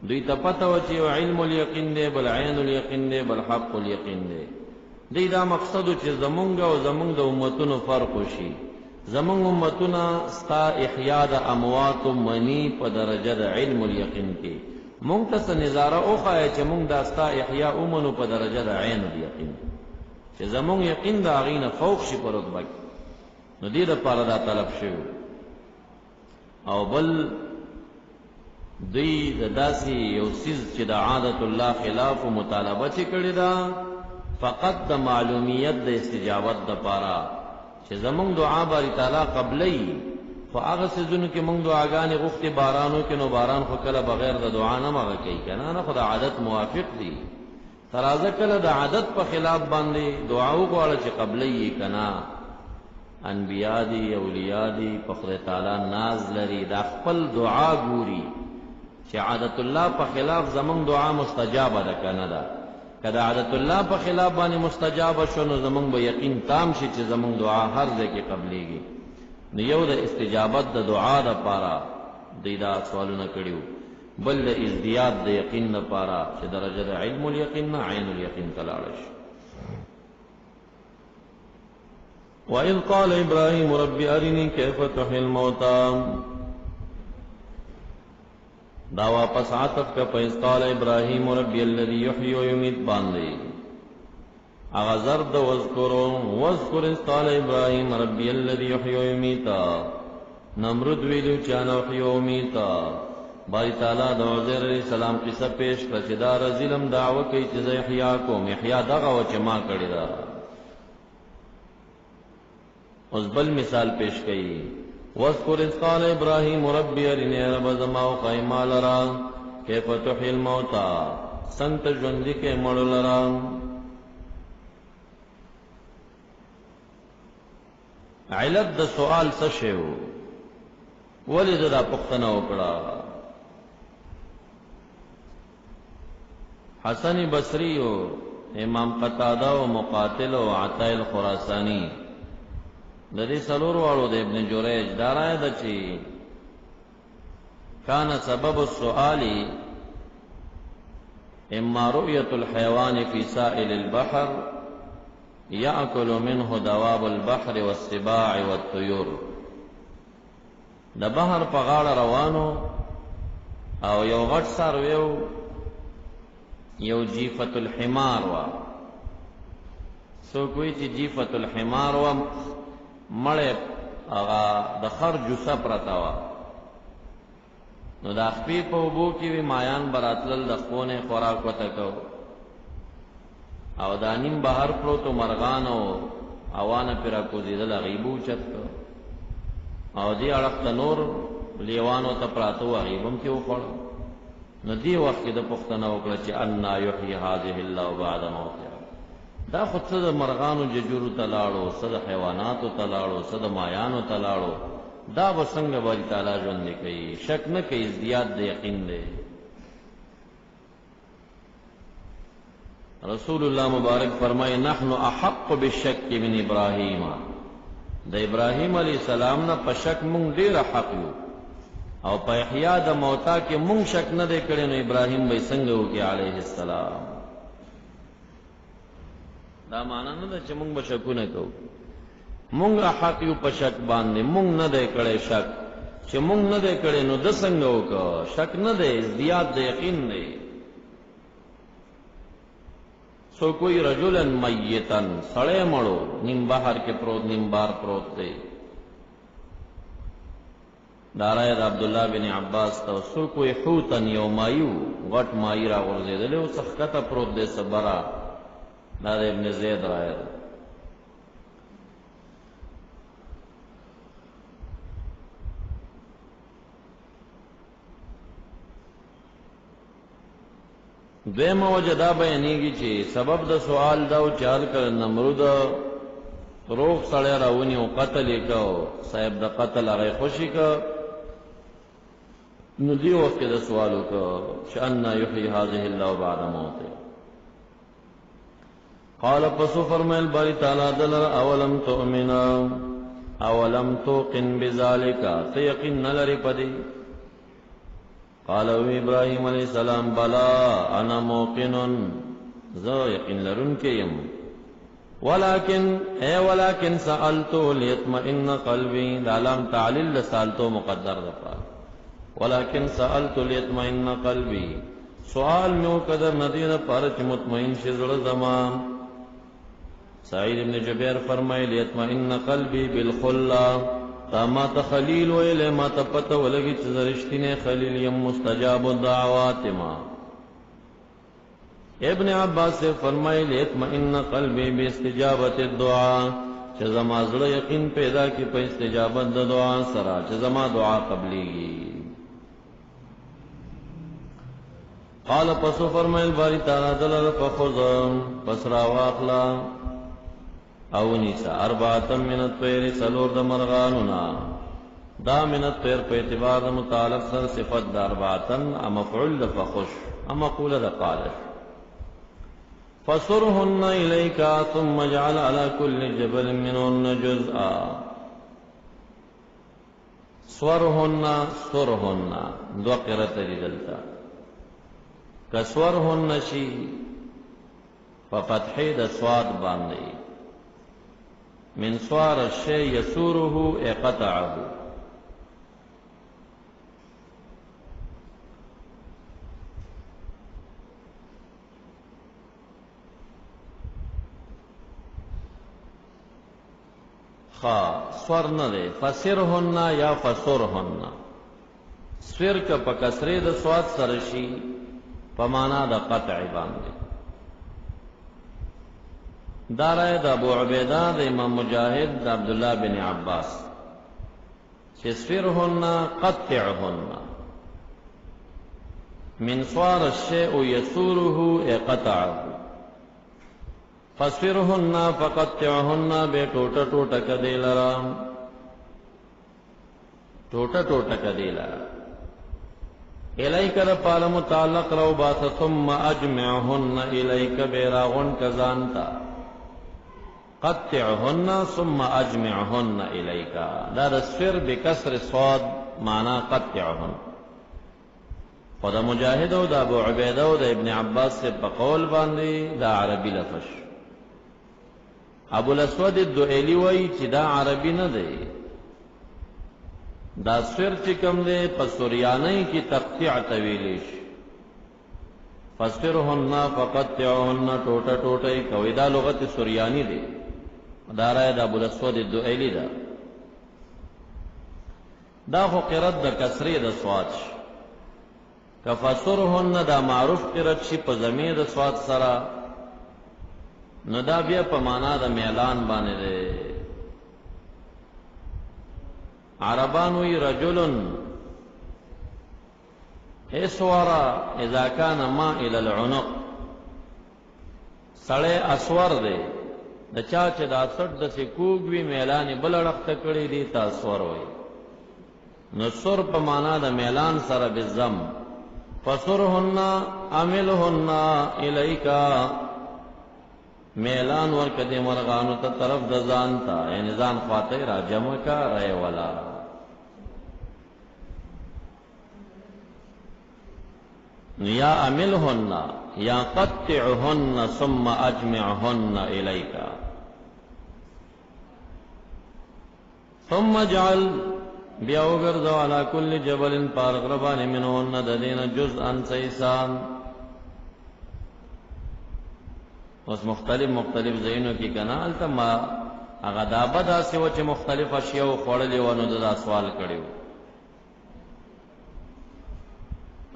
دوی ته پته و چې علم الیقین دی بل عین الیقین دی بل حق الیقین دی. دی دا مقصد چې زمونږ او زمونږ د امتونو فرق وشي. زمونږ امتونه ستا احیا د اموات منی په درجه د علم الیقین کې مونږ ته نظاره اوخه چې مونږ دا ستا احیا اومنو په درجه د عین الیقین چې زمونږ یقین دا غینه فوق شي په رتبه کې. نو دې د پاره دا طلب شوی او بل دوی د داسې یو سیز چې د عادت الله خلاف و مطالبه چې کړی دا فقط د معلومیت د استجابت د پاره چې زمونږ دعا باری تعالی قبلی خو هغه سیزونو کې مونږ دعاګانې غوښتې بارانو کې نو باران خو کله بغیر د دعا نه مغه کوي کنه نه خو د عادت موافق دی. ترازه کله د عادت په خلاف باندې دعا وغواړه چې قبلی کنه انبیاء دی اولیاء دی په خدای تعالی ناز لري دا خپل دعا ګوري چې عادت الله په خلاف زمونږ دعا مستجابه ده کنه ده. کله عادت الله په خلاف باندې مستجابه شو نو زمونږ به یقین تام شي چې زمونږ دعا هر ځای کې قبليږي. نو یو د استجابت د دعا د پاره دی دا سوالونه کړیو بل د ازدیاد د یقین د پاره چې درجه د علم الیقین نه عین الیقین تلاړ شي. وَإِذْ قَالَ إِبْرَاهِيمُ رَبِّ أَرِنِي كَيْفَ تُحْيِي الْمَوْتَى دا واپس عطف کا فَإِذْ قَالَ إِبْرَاهِيمُ رَبِّيَ الَّذِي يُحْيِي وَيُمِيتُ باندې اغه زرد واذكر إِذْ قَالَ إِبْرَاهِيمُ رَبِّيَ الَّذِي يُحْيِي وَيُمِيتُ نمرود ویلو چې انا احیي ومیت باری تعالی د عزیر علیہ السلام قصه پیش کړه چې دا رزلم دعوه کوي چې زه احیا کوم احیا دغه و چې ما کړی دا. اوس بل مثال پیش کړي واذكر إذ قال إبراهيم ربي أرني رب زما قائما لرا كيف تحيي الموتى سنت ژوند کې مړ لرا. علت د سوال څه شو ولې دا پوښتنه وکړه. حسن بصری او امام قتاده او مقاتل او عطاء الخراسانی د دې څلور والو د ابن جریج دا راي ده چې کان سبب السؤال اما رؤيه الحيوان في سائل البحر يأكل منه دواب البحر والسباع والطيور. د بحر په غاړه روانو او یو غټ سارویو یو جیفت الحمار وا سو کوئی چې جیفت الحمار وا مړې هغه د خر جوسه پرتا وا نو د خپې په وبو کې وی مایان براتل د خونه خوراک وته کو او دانیم بهر پروتو مرغان او اوانه پیرا کو دیدل غیبو چت او دی اړخت نور لیوانو ته پراتو غیبم کې وخړ نو دی وخت د پښتنه وکړه چې ان یحیی هذه الله بعد موتها. دا خود څه د مرغانو ججورو تلاړو څه د حیواناتو تلاړو څه د مایانو تلاړو دا وسنګ باری تعالی ژوند کوي شک نه کوي ازدیاد د یقین دی. رسول الله مبارک فرمائے نحن احق بالشک من ابراہیم د ابراهیم علیہ السلام نه په شک مونږ ډیر حق یو او په احیا د موتا کې مونږ شک نه دی کړی نو ابراهیم به څنګه وکي علیه السلام. دا معنا نه ده چې مونږ به شکونه کوو، مونږ حق یو په شک باندې، مونږ نه دی کړی شک، چې مونږ نه دی کړی نو د څنګه وکړه، شک نه دی، ازدیاد د یقین دی. سو کوئی رجلن میتن سړی مړو نیم بحر کې پروت نیم بار پروت دی. دارای د عبداللہ بن عباس تا سو کوئی حوتن یو مایو غټ مائی را غورځېدلی او څه ښکته پروت دی صبره. دا د ابن زید رایه ده. دویمه وجه دا بیانېږي چې سبب د سوال دا و چې هلکله نمرود روغ سړی راونیو قتل یې کو، صاحب د قتل هغه یې خوشي که، نو دې وخت کې د سوال وکړه چې انا یحیی هذه الله بعد موته. قال پسو فرمایل باری تعالی دلر اولم تؤمنا اولم توقن بذالک ته یقین نه لرې پدې. قال ابراهیم علیہ السلام بلا انا موقن زه یقین لرونکی یم، ولكن سألتو ليطمئن قلبي دا لام تعلیل سالتو مقدر دفع، ولكن سألتو ليطمئن قلبي سوال میو قدر ندیر پارچ مطمئن شزر زمان. سعید ابن جبیر فرمائی ليطمئن قلبی بالخلا تا ما تا خلیل ویلے ما تا پتہ ولگی چزرشتین خلیل یم مستجاب الدعوات ما. ابن عباس سے فرمائی ليطمئن قلبی باستجابت الدعا چزما زړه یقین پیدا کی په استجابت د دعا سره چزما دعا قبلیږي. قال پسو فرمایل باری تعالی دلر فخذ پس را واخلا او نیسا اربعتم من الطیر سلور د مرغانونا. دا من الطیر په اعتبار د متعلق سر صفت د اربعتن مفعول د فخش مقوله د قالش. فصرهن الیک ثم اجعل على كل جبل منهن جزءا. صرهن دو قرات دی دلتا کسورهن شی په فتحې د صاد باندې من صار الشيء يسوره اقطعه. سور نه دی فسرهن یا فسرهن. سر که په کسرې د صاد سره شي په معنا د قطع باندې. دارای د ابو عبیده د امام مجاهد د عبداللہ بن عباس چې سفرهن قطعهن من صار الشيء يسوره اقطعه فسفرهن فقطعهن بے ٹوٹا ٹوٹا کدی لرا ٹوٹا ٹوٹا کدی لرا الیک د پال متعلق رو باس ثم اجمعهن الیک بیراغن کزانتا قطعهن ثم اجمعهن الیک. دا د سفر بکسر صاد معنا قطعهن. خو د مجاهد او د ابو عبیده او د ابن عباس سے په قول باندې دا عربی لفظ. ابو الاسود الدؤلی وایي چې دا عربی نه دی، دا سفر چې کوم دی په سوریانی کې تقطیع تویلی شي. فسفرهن فقطعهن ټوټه ټوټه کوي، دا لغت سوریانی دی. دا رائے دا ابو الاسود الدؤلی دا. دا خو قرات د کسری د صاد شي. کفسرهن دا معروف قرات شي په ضمیر د صاد سره، نو دا بیا په معنا د میلان باندې دی. عربان وی رجل اسورا اذا كان مائل العنق. سړی اسور دی د چا چې دا سټ د سکوګ وی میلان بلړخت کړي دی تاسو وروي. نو سر په معنا د میلان سره بالضم. فسرهن عملهن الیکا میلان ورکدی مرغانو ته طرف د ځان ته، یعنی ځان خواته را جمع کا رای ولا. یا عملهن یا قطعهن ثم اجمعهن الیک ثم اجعل بیا وګرځو علی کل جبل پارغربان منهن د دین جزءا سیسان. اوس مختلف زینو کې کنال ته ما هغه دابه داسې و چې مختلف اشیاء خوړلې و، نو دا سوال کړیو.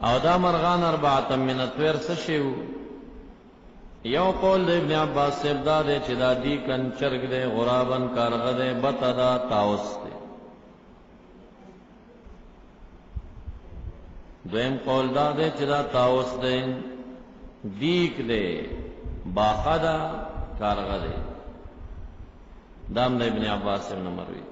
او دا مرغان اربعه من الطير سشیو. یو قول د ابن عباس صاحب دا دی چې دا دی کنچرګ دی، غرابن کارغه دی، بطه دا، طاوس دی. دویم قول دا دی چې دا طاوس دی، دیک دی، باخه دا، کارغه دی. دام د ابن عباس صاحب نه مروي.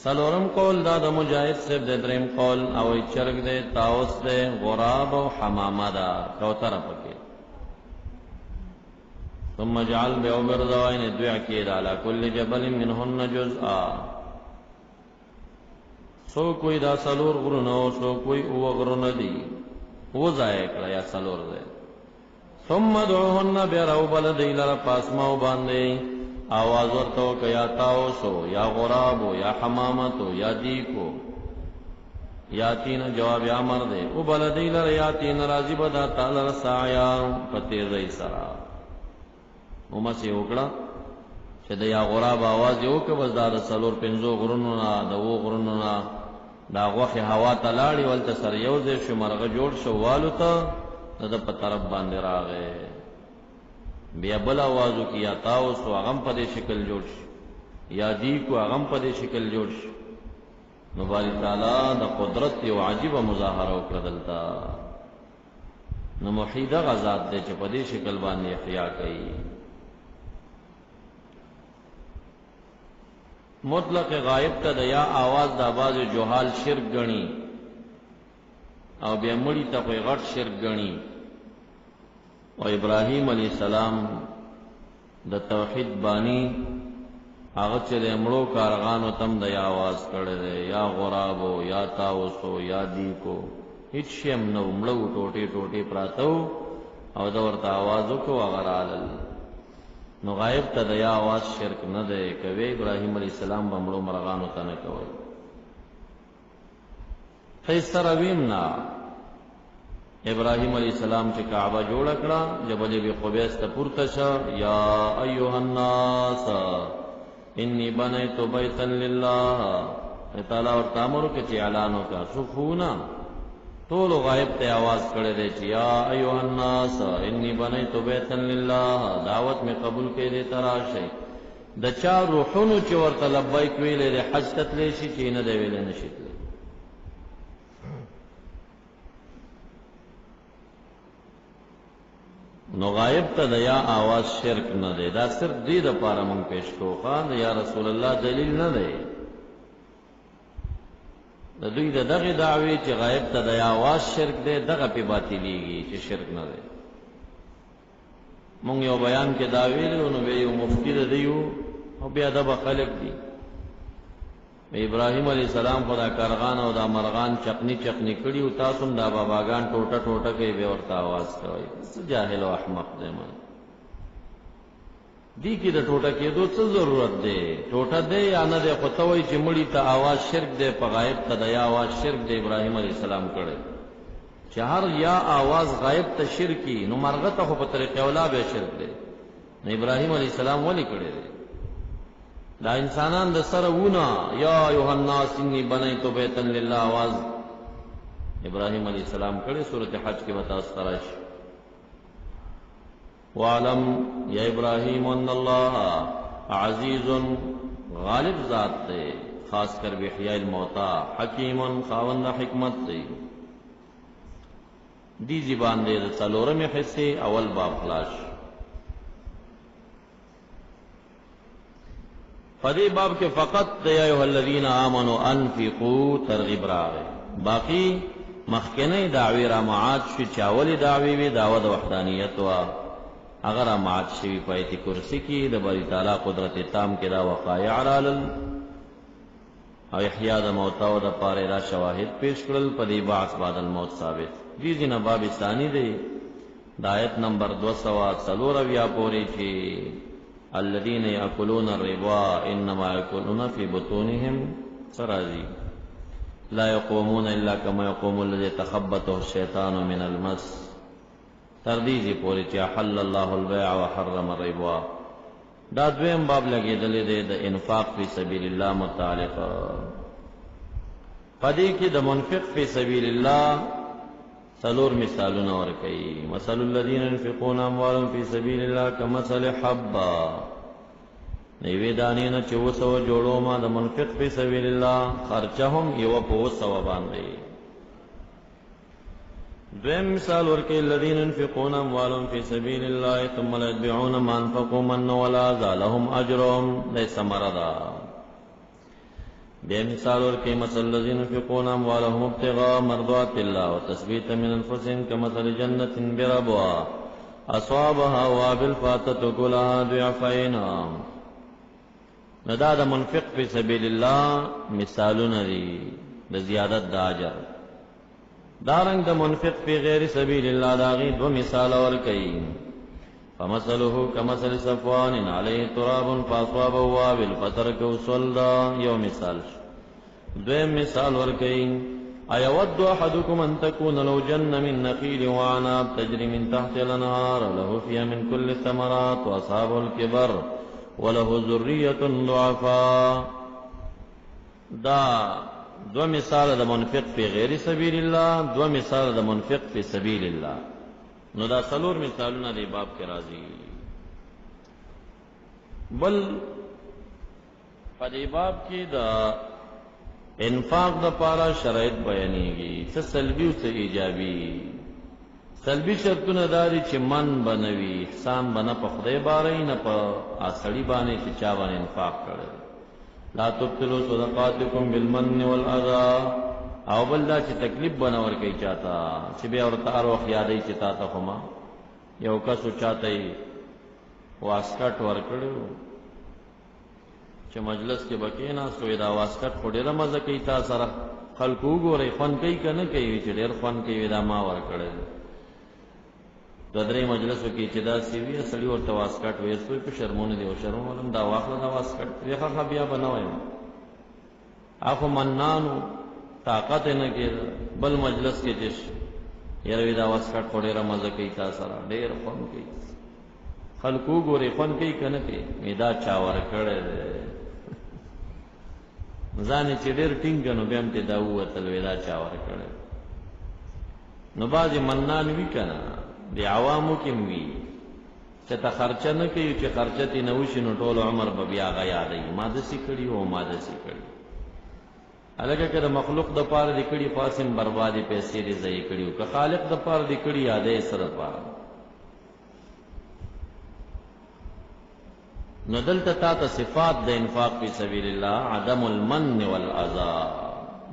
سلورم قول دا د مجاهد صاحب د دریم قول او چرګ دی، طاوس دی، غراب او حمامه دا، کوتره پکې. ثم جعل بعمر ذوائن دوع کید علی کل جبل منهن جزءا. سو کوئی دا سلور غرونو، سو کوئی او غرونه دی، او ځای کړه یا سلور دی. ثم دعوهن بیراو بلدی لرا پاسماو باندې آواز ورتو که یا تاوسو یا غرابو یا حمامتو یا دیکو. یا تین جواب یا مرده او بلدی لرا یا تین رازی بدا تالر سایا پتیزی سرا. امسی اکڑا چه دا یا غراب آواز یو که بس دا سلور پنزو غرنونا دا وو غرنونا دا غوخی هوا تلاړی ولته سر یوځای شو، مرغه جوړ شو والو ته د په طرف باندې راغی. بیا بل आवाजو کې یا تاوس او غم په دې شکل جوړ شي، یا دی کو غم په دې شکل جوړ شي. نو باری تعالی د قدرت یو عجیب مظاهره وکړه دلته. نو محید غزاد دې چې په دې شکل باندې احیا کوي. مطلق غائب ته د یا आवाज د आवाज جوحال شرک غني، او بیا مړی ته کوئی غټ شرک غني. او ابراهیم علیہ السلام د توحید بانی هغه چې د مړو کارغانو تم د یا आवाज کړی دی، یا غرابو یا تاوسو یا دیکو، هیڅ شی هم نو، مړو ټوټې ټوټې پراتو او دا ورته आवाज وکړو هغه رالل. نو غایب ته د یا आवाज شرک نه دی. کوي ابراهیم علیہ السلام به مړو مرغانو ته نه کوي. فیسر ویمنا ابراهیم علیہ السلام چې کعبه جوړ کړه، جبل ابي قبیس ته پورته شه. یا ایها الناس انی بنیت بیتا لله. تعالی ورته امر وکړي چې اعلان وکړه صفونا. ټول غایب ته आवाज کړی دی چې یا ایها الناس انی بنیت بیتا لله، دعوت می قبول کړي دې تراشه. د چا روحونو چې ورته لبیک ویلې د حج تتلی شي چې نه دی ویلې نشي. نو غایب ته د یا आवाज شرک نه دی. دا صرف دې د پاره مونږ پېښ کوو. خان یا رسول الله دلیل نه دی. د دوی د دغه دعوی چې غایب ته د یا आवाज شرک دی، دغه په باطلیږي چې شرک نه دی. مونږ یو بیان کې دا ویلو، نو به یو مفتی دیو او بیا د خلک دی. ابراهیم علیہ السلام خدا کارغان او دا مرغان چقنی چقنی کړي، او تاسو هم دا باباګان ټوټه ټوټه کوي، به ورته आवाज کوي. جاهل او احمق دی. ما دی کې د ټوټه کېدو څه ضرورت دی؟ ټوټه دی یا نه دی؟ خو ته وایي چې مړی ته आवाज شرک دی، په غایب ته د یا आवाज شرک دی. ابراهیم علیہ السلام کړي چې هر یا आवाज غایب ته شرکی، نو مرغه ته خو په طریقې اولا به شرک دی. نو ابراهیم علیہ السلام ولی کړي دی؟ دا انسانان د سره وونه یا ایها الناس انی بنیت بیتا لله आवाज ابراهیم علیہ السلام کړي. سورۃ حج کې وتا سترش وعلم یا ابراهیم ان الله عزیز غالب ذات تے، خاص کر بحیاء الموتا، حکیم خاوند حکمت تے. دی زبان دے څلورم حصے اول باب خلاص. فدی باب کے فقط یا ایها الذین آمنوا انفقوا ترغیب راغے. باقی مخکنی دعوی را معاد شو، چاولی دعوی وی دعوت وحدانیت وا اگر مات شوی په ایت کرسی کې د باری تعالی قدرت تام کې دا وقایع رالل او احیاء د موت او د پاره دا شواهد پیش کړل په دې بعث بعد الموت ثابت دي جن باب ثانی دی د آیت نمبر 204 یا پوری چې الذين يأكلون الربا انما يأكلون في بطونهم سرازی لا يقومون الا كما يقوم الذي يتخبطه الشيطان من المس تردیزی پوری چې حل الله البيع وحرم الربا دا دویم باب لګیدلې دی د انفاق فی سبیل الله متعلق پدې کې د منفق فی سبیل الله څلور مثالونه ورکړي مثل الذين ينفقون اموالهم فی سبیل الله كمثل حبه نیوی دانی نه چې وسو جوړو ما د منفق فی سبیل الله خرچهم یو په وسو باندې دویم مثال ورکړي الذين ينفقون اموالهم في سبيل الله ثم لا يتبعون ما انفقوا منا ولا أذى لهم أجرهم ليس مرضا بیا مثال ورکړي مثل الذين ينفقون اموالهم ابتغاء مرضات الله وتثبيتا من انفسهم كمثل جنة بربوها أصابها وابل فاتت كلها ضعفين ندا د منفق فی سبیل الله مثالونه دي د زیادت د اجر دارنګ د منفق فی غیر سبیل الله داغي دو مثال ورکړي فمثله كمثل صفوان علیه تراب فاصابه وابل فتركه صلدا یو مثال دویم مثال ورکړي ايود احدكم ان تكون له جنة من نخيل وعناب تجري من تحت الانهار له فيها من كل الثمرات واصحابه الكبر وله ذرية ضعفاء دا دو مثال د منفق فی غیر سبیل الله دو مثال د منفق فی سبیل الله نو دا څلور مثالونه دی باب کې راځي بل په دې باب کې دا انفاق د پاره شرایط بیانېږي څه سلبي او څه ایجابي سلبي شرطونه داري چې من بنوي احسان بنه په خدای بارې نه په اصلي باندې چې چا باندې انفاق کړي لا تبتلوا صدقاتكم بالمن والاذى او بل دا چې تکلیف بنور کوي چاته چې بیا ورته اروخ یادې چې تا ته خما یو کسو چاته واسکټ ورکړو چې مجلس کې بکینا سوې دا واسکټ خوري مزه کوي تا سره خلکو ګوري فن کوي کنه کوي چې ډېر فن کوي دا ما ورکړل د درې مجلسو کې چې دا سیوی سړی ورته واسکټ وېسوي په شرمونه دی او شرمولم دا واخله دا واسکټ یې بیا بنوي اخو منانو طاقت نه کې بل مجلس کې دش یره دا واسکټ خوري مزه کوي تا سره ډېر فن کوي خلکو ګوري فن کوي کنه کوي میدا چا ورکړل ځان چې ډېر ټینګ نو بیا هم ته دا وتل ودا چا ورکړل نو باځي منان وی کنه دی عوامو کې وی چې تا خرچه نه کوي چې خرچه تی نه وشي نو ټول عمر به بیا غا یادې ماده سي کړی او ماده سي کړی الګه کړه مخلوق د پاره د کړي فاسم بربادي پیسې دې ځای کړیو که خالق د پاره د کړي یادې سره پاره نو دلته تا ته صفات د انفاق فی سبیل الله عدم المن والاذى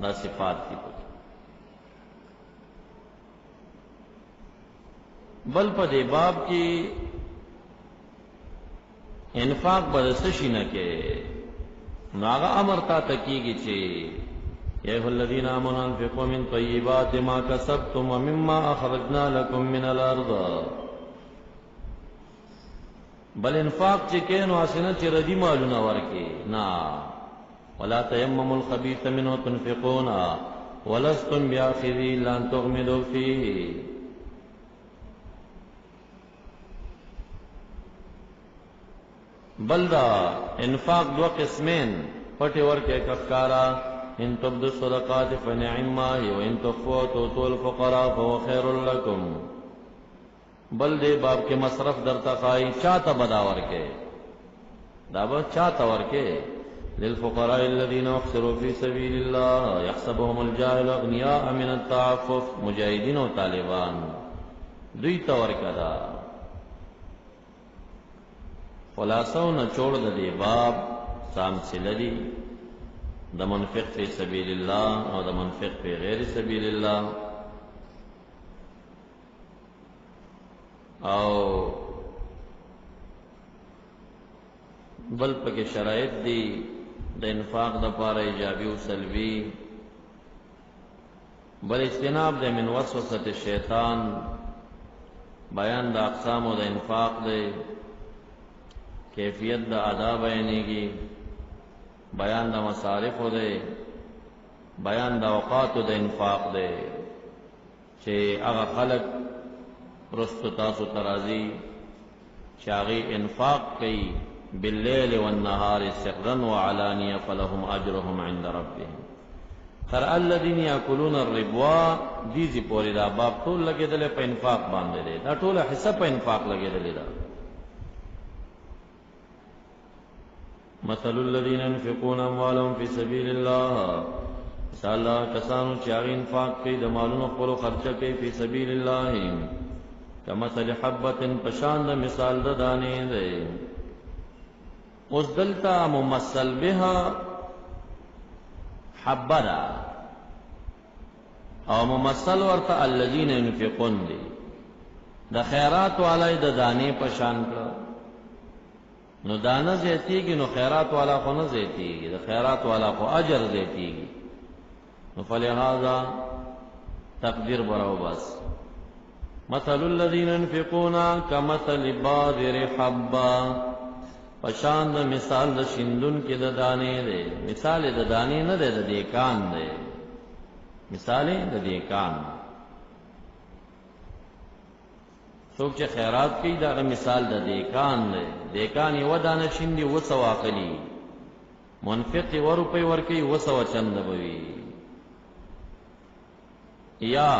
دا صفات دي بل په دې باب کې انفاق برس شینه کې ناغه امر تا تکیږي چې یا الذین آمنوا انفقوا من طیبات ما کسبتم ومما اخرجنا لكم من الارض بل انفاق چې کینو اسنه چې ردی مالونه ورکي نا ولا تیمموا الخبيث منه تنفقون ولستم باخذي لن تغمدوا فيه بلدا انفاق دو قسمین پټي ورکه کفکارا ان تبدو الصدقات فنعما وان تخفوا وتؤتوا الفقراء فهو خير لكم بل دې باب کې مصرف در تقای چاته بدا ورکه دا به چاته ورکه للفقراء الذين احصروا في سبيل الله يحسبهم الجاهل اغنياء من التعفف مجاهدين او طالبان دوی ته ورکدا خلاصو نه چوڑ د دې باب سامسلدي د منفق فی سبیل الله او د منفق فی غیر سبیل الله او بل پکې شرایط دي د انفاق د پاره ایجابي او سلبي، بل اجتناب د من وسوسه الشیطان، بیان د اقسام د انفاق دی، کیفیت د ادا بیانېږي، بیان د مصارف دی، بیان د اوقات د انفاق دی چې هغه خلق رستو تاسو ترازی چې هغه انفاق کوي باللیل والنهار سرا وعلانیه فلهم اجرهم عند ربهم. تر الذين ياكلون الربا دیزی پوری دا باب ټول لګیدل په انفاق باندې دی، دا ټول حصہ په انفاق لګیدل دا. مثل الذين ينفقون اموالهم في سبيل الله، مثال کسانو چې هغه انفاق کوي د مالونو خپل خرچه کوي په سبيل الله، کمثل حبة پشان د مثال د دانې دی. اوس دلته ممثل بها حبدا او ممثل ورته الذين ينفقون دی، د خیرات والای د دانې پشان کړه. نو دانه زیتیږي نو خیرات والا خو نه زیتیږي، د خیرات والا خو اجر زیتیږي. نو فلهذا تقدیر براو بس مثل الذين ينفقون كمثل بادر حبا، پشان د مثال د شیندون کې د دانې دی. مثال د دانې نه دی، د دیکان دی، مثال د دیکان. څوک چې خیرات کوي دا مثال د دیکان دی. دیکان یو دانه شیندي 200 اخلي، منفق 1 روپۍ ورکوي 200 چنده بوي. یا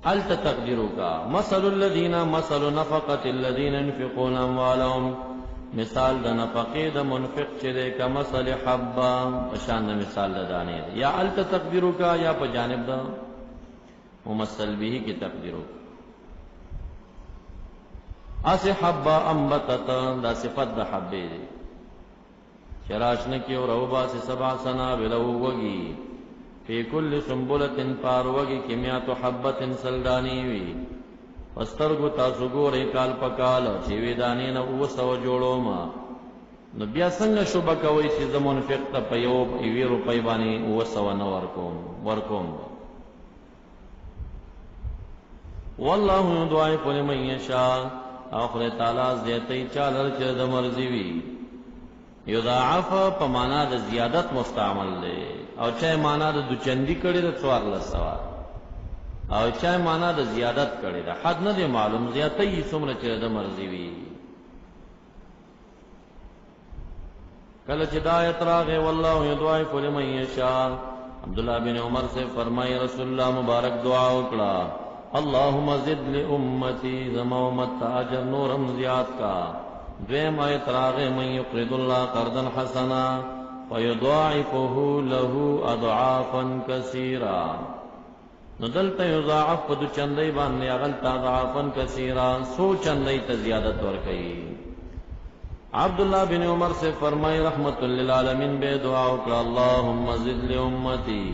الت تقدیرو کا مثل الذین مثل نفقت الذین ينفقون اموالهم، مثال د نفقې د منفق چې ده کا مثل حبا، پشان د مثال د دانې. یا الت تقدیرو کا یا په جانب د ممثل به کی تقدیرو کا. اس حبا انبتت دا صفت د حبې دی، چراشن کی اور اوبا سے 7 سنابل وگی فی کل سنبلت پار وگی کمیات حبت سلدانی وی پسترگو تاسو گوری کال پکال چیوی دانی نا 200 جوڑو ما. نو بیا څنګه شوبه کوي چې زمون منفق ته په 1 روپۍ باندې 200 نه ورکوم. والله یضاعف لمن یشاء، اخر تعالی زیاتې چاله چې د مرضی وی. یضاعف په معنا د زیادت مستعمل دی، او چا معنا د دوچندی کړي د 400، او چا معنا د زیادت کړي د حد نه دی معلوم، زیاتې څومره چې د مرضی وی. کله چې دایت راغې والله یضاعف لمن یشاء، عبد الله بن عمر سے فرمایي رسول الله مبارک دعا وکړه اللهم زد لامتی زما امت اجر نورم زیات کا. دویم آیت راغې من یقرض الله قرضا حسنا ويضاعفه له اضعافا كثيرا. نو دلته یضاعف په چندای باندې اغلتا اضعافا كثيرا، 100 چندای ته زیادت ورکړي. عبد الله بن عمر سے فرمائے رحمت للعالمین بے دعا وکړه اللهم زد لامتی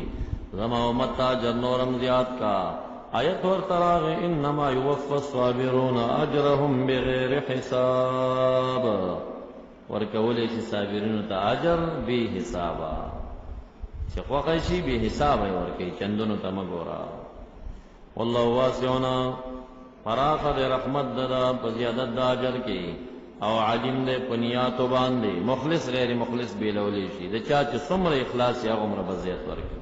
زما امت اجر نورم زیات کا. آیت ورتراغ انما یوفى الصابرون اجرهم بغیر حساب، ورکولی چې صابرینو ته اجر به حسابا، چې خوښه شي به حساب ورکي چندونو ته مګورا. والله واسعنا فراخ د رحمت ددا په زیادت د اجر کې، او عالم دې پنیاتو باندې مخلص غیر مخلص بیلولی شي، د چا چې څومره اخلاص یا عمر بزیت ورکي.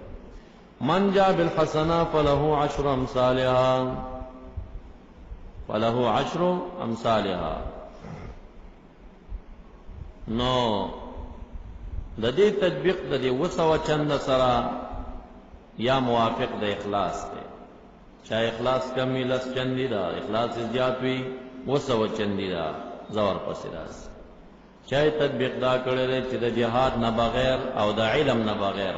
من جاء بالحسنه فله 10 امثالها، فله 10 امثالها. نو د دې تطبیق د دې 200 چند سره یا موافق د اخلاص دی. چا اخلاص کمی لس چندی دا، اخلاص زیات وی 200 چندی دا زور پسې راس. چا تطبیق دا کړی چې د جهاد نه بغیر او د علم نه بغیر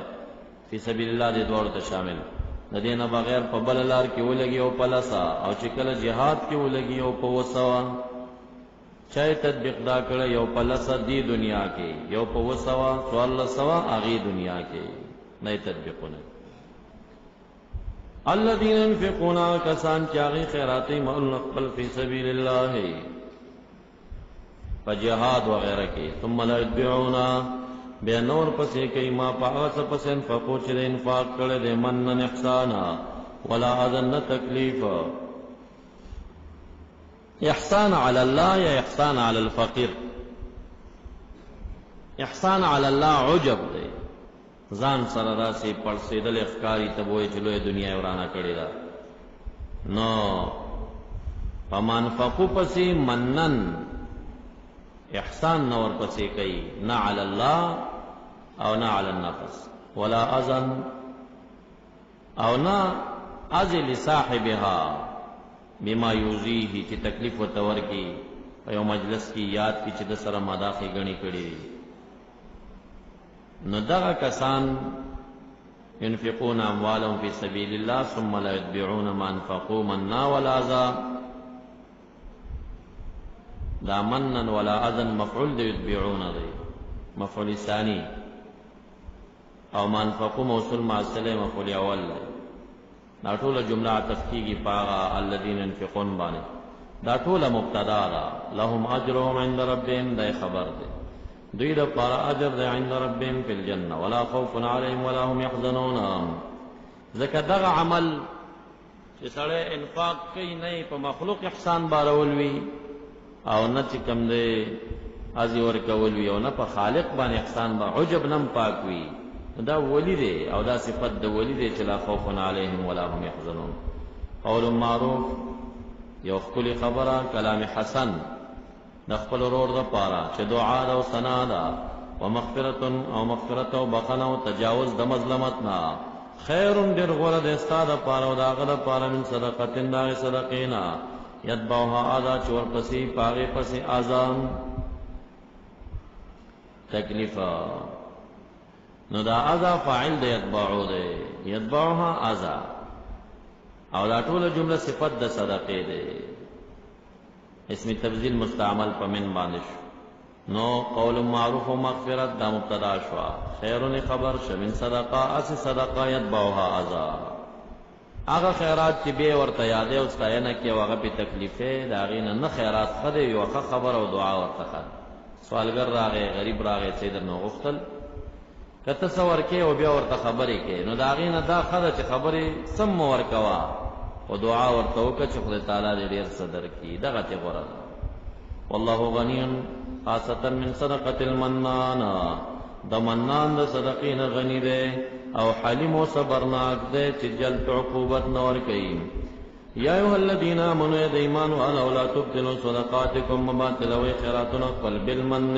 فی سبیل الله دې دوړ ته شامل، د دې نه بغیر په بل لار کې ولګي او په لسا، او چې کله جهاد کې ولګي او په 200. چای تطبیق دا کړه یو په لسا دی دنیا کې، یو په 200 اغي دنیا کې نه تطبیقونه. الذين ينفقون کسان چې هغه خیراتي مال خپل فی سبیل الله فجهاد وغیرہ کی ثم لا يتبعونا بیا نور پسې کوي ما پاغه څه پسې انفقو چې د انفاق کړي د منن احسانا ولا اذن تکلیف احسان علی الله یا احسان علی الفقیر احسان علی الله عجب دی ځان سره راسي پړسېدل افکاری ته وای چې لوی دنیا ورانه کړی دا نو فمنفقو پسې منن احسان نور پسې کوي نه علی الله او نه علی النفس ولا اذن او نه ازل صاحبها بما یوزیه چې تکلیف ورته کی په یو مجلس کې یاد کی چې د سره مداخې غنی کړي نو دغه کسان ينفقون اموالهم في سبيل الله ثم لا يتبعون ما انفقوا منا ولا اذى دا منن ولا اذن مفعول دی يتبعون دی مفعول ثانی او ما انفقوا موصول مع السلام مفعول اول دی دا ټوله جمله عطف کیږي پاغه الذين ينفقون باندې دا ټوله مبتدا ده لهم اجرهم عند ربهم دا خبر دی دوی د پاره اجر دی عند ربهم فی الجنه ولا خوف علیهم ولا هم يحزنون ځکه دغه عمل چې سړی انفاق کوي نه په مخلوق احسان بارول وي او نه چې کوم دی ازي ورکول وي او نه په خالق باندې احسان با عجب نم پاک وي دا ولی دی او دا صفت د ولی دی چې لا خوف علیهم ولا هم يحزنون قول معروف یو خپل خبره کلام حسن د خپل ورور د پاره چې دعا او ثنا ده او مغفرت او بخنه او تجاوز د مظلمت نه خیر ډیر غوړه د استاد پاره او داغه د پاره من صدقاتین دا صدقینا یتبعها اذا چور پسی پاغه پسی اذان تکلیفا نو دا اذا فاعل د یتبعو ده یتبعها اذا او دا ټول جمله صفت د صدقه ده اسم تبذیل مستعمل په من باندې نو قول معروف و مغفرت دا مبتدا شوا خیرون خبر شمن صدقه اس صدقه یتبعها اذا هغه خیرات چې به ورته یادې او ستاینه کې هغه په تکلیفه دا غینه نه خیرات خده یو خبر او دعا ورته خد سوالګر راغی غریب راغی چې درنو غختل کته څور کې او بیا ورته خبرې کې نو دا غینه دا خده چې خبرې سم ورکوا او دعا ورته وکړه چې خدای تعالی دې ډیر صدر کی دغه ته غوړه والله غنی خاصه من صدقه المنان د منان د صدقین غنی ده او حلیم و صبرناک دے چی جلت عقوبت نور کئی یا ایوہ الذین آمنوا ید ایمانو علا لا تبتلوا صدقاتکم مباتلوی خیراتنا قل بالمن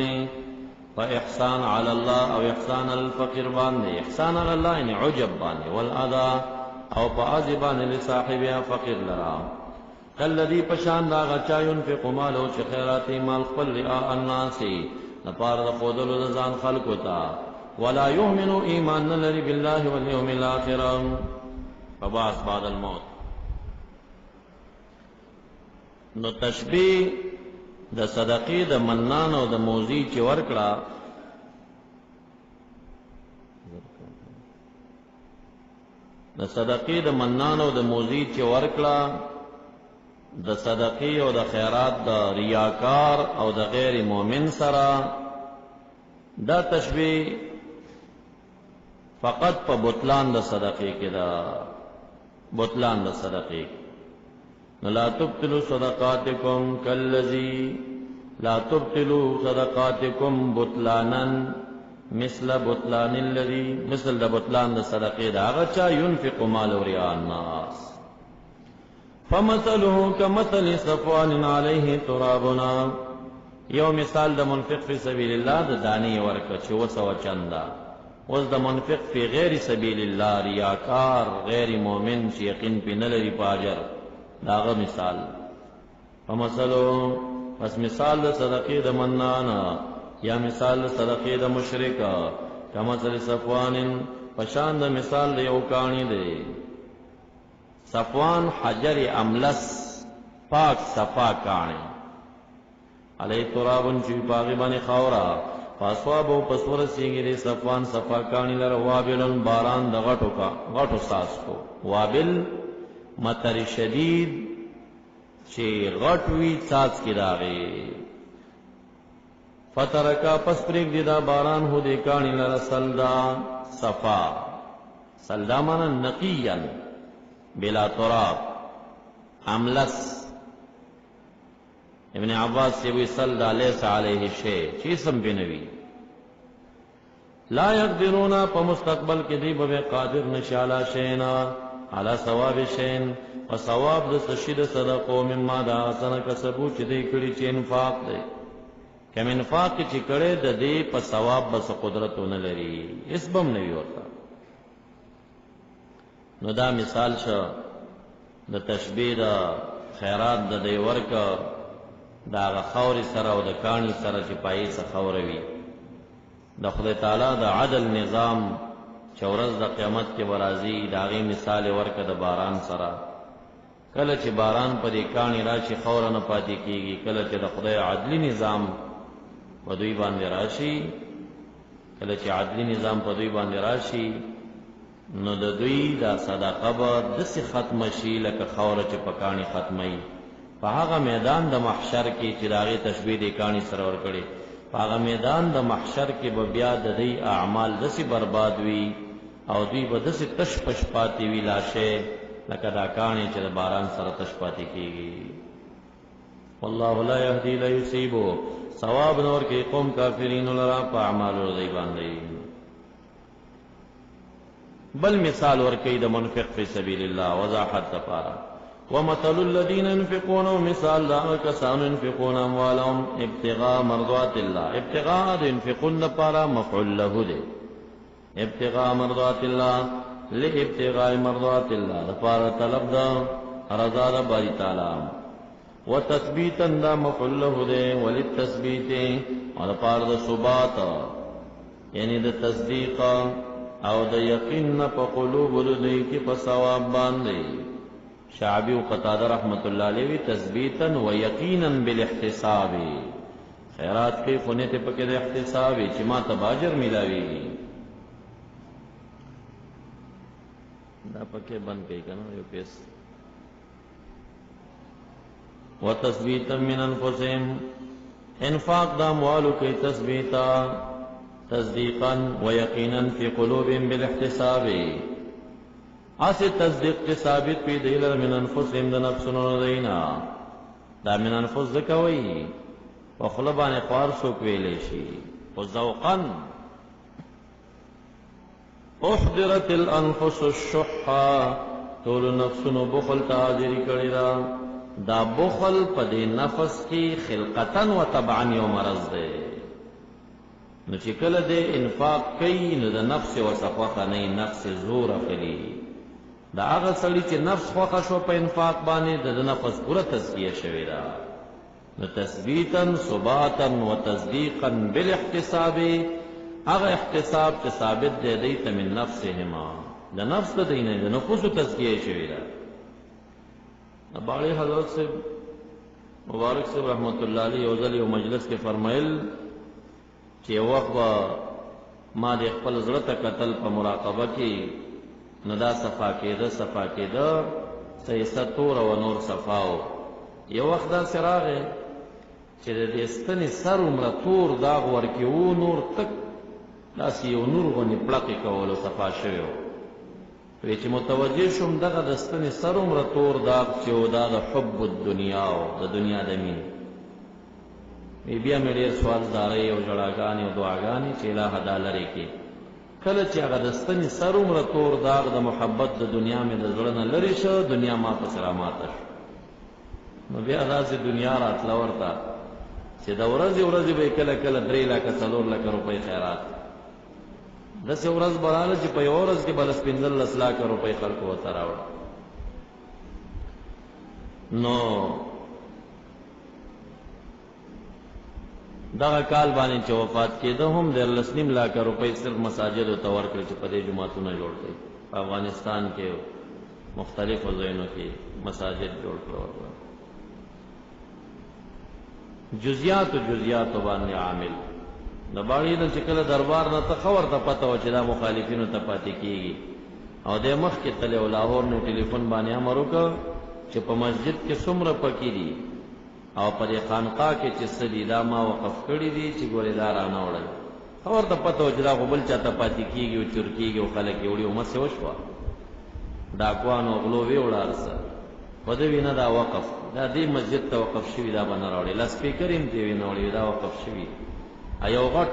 و احسان علی اللہ او احسان الفقر باندے احسان علی اللہ یعنی عجب باندے والادا او پازی باندے لصاحبیا فقر لرا کالذی پشان دا غچا ينفق مالو چی خیراتی مال قل رعاء الناسی نپار دا خودلو دا زان خلقو تا ولا يؤمن ایمان لري بالله واليوم الاخر فبعث بعد الموت نو تشبیه د صدقې د منان او د موزي چې ورکړه د صدقې د منان او د موزي چې ورکړه د صدقې او د خیرات د ریاکار او د غیر مؤمن سره دا تشبیه فقط په بطلان د صدقې کې دا بطلان د صدقې لا تبطلوا صدقاتکم کالذی لا تبطلوا صدقاتکم بطلانا مثل بطلان الذی مثل د بطلان د صدقې دا هغه چا ينفق مال رعاء الناس فمثله كمثل صفوان عليه ترابنا یو مثال د منفق فی سبیل الله د دانی ورکه چې وسو چندا اوس د منفق فی غیر سبیل الله ریاکار غیر مؤمن چې یقین په نه لري پاجر داغه مثال فمثلو پس مثال د صدقې د منانا یا مثال د صدقې د مشرک کمثل صفوان پشان د مثال د یو کانی دی صفوان حجر املس پاک صفا کانی علی ترابن چې باغ باندې خاورا فاسوابو پسور سیگیری صفوان صفا کانی لر وابلن باران د غټو ساس کو وابل مطر شدید چې غټ وی ساس کی راغی فترکا پس پریک دی دا باران ہو دے کانی لرا سلدا صفا سلدا مانا نقیا بلا تراب املس ابن عباس سے وی سلدا لیس علیہ شے چیسم بنوی لا یقدرونا پا مستقبل کی دی بے قادر نشالا شینا علا ثواب شین و ثواب د سشید صدقو مما دا آسانا کسبو چی دی کری چی انفاق دی کم انفاق چی کڑے دا دی پا ثواب بس قدرتو نلری اس بم نوی ہوتا نو دا مثال شا دا تشبیح دا خیرات دا دی ورکا دا آغا خوری سر او دا کانی سر چی پایی سا خوروی دا خدای تعالی دا عدل نظام چورز دا قیامت کے برازی دا غی مثال ورکا دا باران سرا کله چې باران په دې کانی راشي خوره نه پاتې کیږي کله چې د خدای عدلی نظام په دوی باندې راشي کله چې عدلی نظام په دوی باندې راشي نو د دوی دا صدقه به داسې ختمه شي لکه خوره چې په کانی ختموي په هغه میدان د محشر کې چې د هغې تشبیه د کانی سره ورکړې په هغه میدان د محشر کې به بیا د دوی اعمال داسې برباد وي او دوی به داسې تش پش پاتې وي لاشه لکه دا کانی چې د باران سره تش پاتې کیږي والله لا يهدي لا يصيبو ثواب نور کې قوم کافرین لرا په اعمالو دی باندې بل مثال ورکې د منفق فی سبیل الله وضاحت لپاره ومثل الذين ينفقون مثال دا کسان ينفقون اموالهم ابتغاء مرضات الله ابتغاء د ينفقون لپاره مفعول له دی ابتغاء مرضات الله لابتغاء مرضات الله لپاره طلب دا رضا د باری تعالی وتثبیتا دا مفعول له دی وللتثبیت او لپاره د ثبات یعنی د تصدیق او د یقین په قلوب دوی کې په ثواب باندې شعبی و قتاده رحمت الله علیه تثبیتا و یقینا بالاحتساب خیرات کې خونه ته پکې د احتساب چې ما تباجر ملاوي دا پکې بند کوي کنه یو پیس وتثبیتا من انفسهم انفاق دا اموالو کې تثبیتا تصدیقا و یقینا فی قلوبهم بالاحتساب اسے تصدیق کے ثابت پی دیلر من انفسهم دا نفسنون دینا دا من انفس دکوئی و خلبان خوار سوکویلیشی و ذوقا احضرت الانفس الشحا طول نفسنو بخل تحاضری کری دا بخل پا دی نفس کی خلقتا و طبعا یو مرض دے نو چې کله دې انفاق کوي نو د نفس وسخوخه نه نفس زور اخلي دا هغه سړي چې نفس خوخه شو په انفاق باندې د نفس پوره تزکیه شوی دا نو تثبیتا ثباتا وتصدیقا بالاحتساب هغه احتساب چې ثابت دی دیت من نفسهما د نفس د دینه د نفس تزکیه شوی دا باقی حضرت سے مبارک سے رحمت الله علیه او ځل یو مجلس کې فرمایل چې وخت ما د خپل زړه ته قتل په مراقبه کې ندا صفا کېده سیسه تور او نور صفاو یو وخت دا سراغه چې د دې ستنې سر عمره تور داغ ورکیو نور تک داسې یو نور غونې پړقې کولو صفا شوی و وی چې متوجه شوم دغه د ستنې سر عمره تور داغ چې و دا د حب الدنیا او د دنیا د مین بیا مې ډېر سوال دارې او ژړاګانې او دعاګانې چې الهه دا لرې کړي کله چې هغه د ستنې سر عمره تور داغ د محبت د دنیا مې د زړه نه لرې شو دنیا ما پسې راماته شو نو بیا داسې دنیا راتله ورته چې د ورځې به کله 3 لکه 4 لکه روپۍ خیرات داسې ورځ به راغله چې په یوه ورځ کې به 15 لکه روپۍ خلکو ورته راوړه نو دغه کال باندې چې وفات کېده هم 19 لکه روپۍ صرف مساجد ته ورکړل چې په دې جماعتونه جوړ کړي په افغانستان کې مختلفو ځایونو کې مساجد جوړ کړل جزئیات باندې عامل د باندې د شکل دربار نه تخور ته پته و چې دا مخالفینو ته پاتې کیږي او د مخ کې تل لاهور نو ټلیفون باندې امر وکړ چې په مسجد کې څومره پکې دي او په دې خانقاه کې چې سدي دا ما وقف کړی دي چې ګورې دا رانه وړل خبر ته پته و چې دا خو بل چاته پاتې کېږي او چور کېږي او خلک یې وړي او مسې وشوه ډاکوانو غلو وې وړه هر څه خو ده وي نه دا وقف دا دې مسجد ته وقف شوي دا به نه راوړي لاسپیکر یې هم دې وې نه وړي دا وقف شوي یو غټ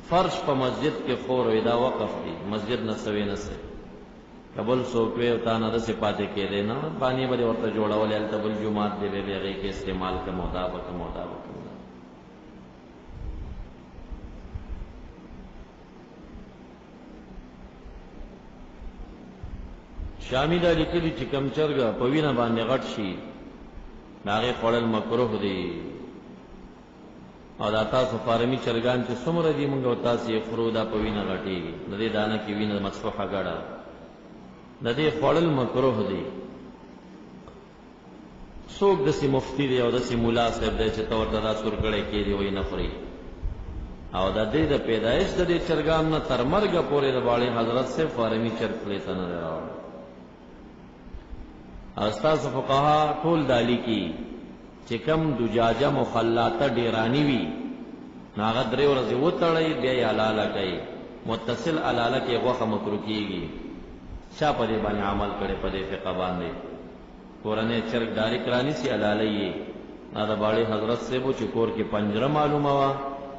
فرش په مسجد کې خور وي دا وقف دی مسجد نه سوي نه سي قبل سوکوي او تا نه دسې پاتې کېدی نه بانې به دې ورته جوړولې هلته بل جومات دی به هغې کې استعمال کړم او دا به کړم او دا به کړم شامی دا لیکلي چې کم چرګه په وینه باندې غټ شي د هغې خوړل مکروه دی او دا تاسو فارمي چرګان چې څومره دي موږ او تاسو یې خورو دا په وینه غټېږي د دې دانه کې وینه مصفوحه ګډه د دې خوړل مکروه دی څوک داسې مفتی دی او داسې ملا صاحب دی چې ته ورته دا سورکړی کېدي وایي نه خوري او د دې د پیدایش د دې چرګان نه تر مرګه پورې د باړې حضرت صاحب فارمي چرګ خولې ته نه دی راوړی او ستاسو فقها ټول دالی کی چې کم دجاجه مخلاطه ډیرانی وي نو هغه 3 ورځې وتړئ بیا یې حلاله کوي متصل حلاله کې غوښه مکروه کېږي چا په دې باندې عمل کړي په دې فقه باندې کورنۍ چرګ ډایرک رانیسي حلاله یې دا باړې حضرت صاحب چې کور کې پنجره معلومه وه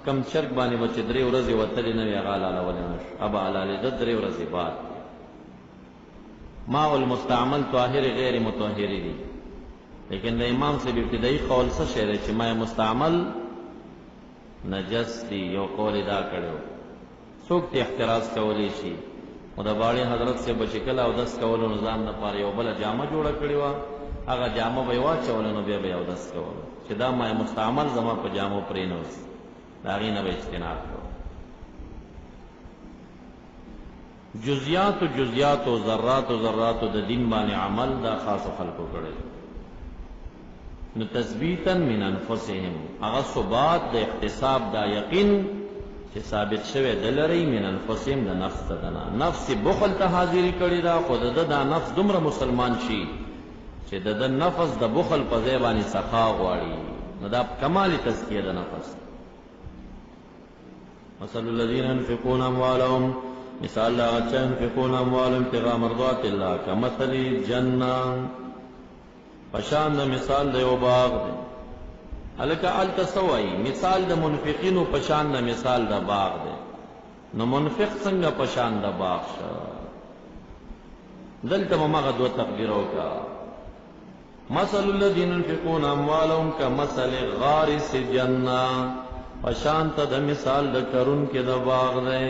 کم چرګ باندې به چې 3 ورځې وتلې نه وي هغه حلالولی نه شو ابه حلالېده 3 ورځې بعد ماء المستعمل طاهر غیر مطهر دی لیکن د امام سے ابتدائی قول څه شی دی چې ماء مستعمل نجس دی یو قول دا کړو څوک ته احتراز کولی شي او د باړې حضرت سے بچکل او دس کولو نظام لپاره یو بل جامه جوړه کړې و هغه جامه به واچول نو بیا به او دس کول چې دا ماء مستعمل زما په جامو پرې نه وس دا غي نه به اجتناب کو جزیات و ذرات د دین باندې عمل دا خاص خلقو کړي نو تثبیتا من انفسهم هغه ثبات د احتساب دا یقین چې ثابت شوه دلری من انفسهم د نفس دنا نفس بخل ته حاضری کړي دا خود دا نفس دومره مسلمان شي چې د نفس د بخل په ځای باندې سخا غواړي نو دا کمال تزکیه د نفس مثل الذين ينفقون اموالهم مثال لا غچا ينفقون اموالهم ابتغاء مرضات الله كمثل جنة پشان د مثال د یو باغ دی الکه التسوی مثال د منفقینو پشان د مثال د باغ دی نو منفق څنګه پشان د باغ شه دلته مغه دو تقدیر وکا مثل الذين ينفقون اموالهم كمثل غارس جنة پشان ته د مثال د کرون کې د باغ دی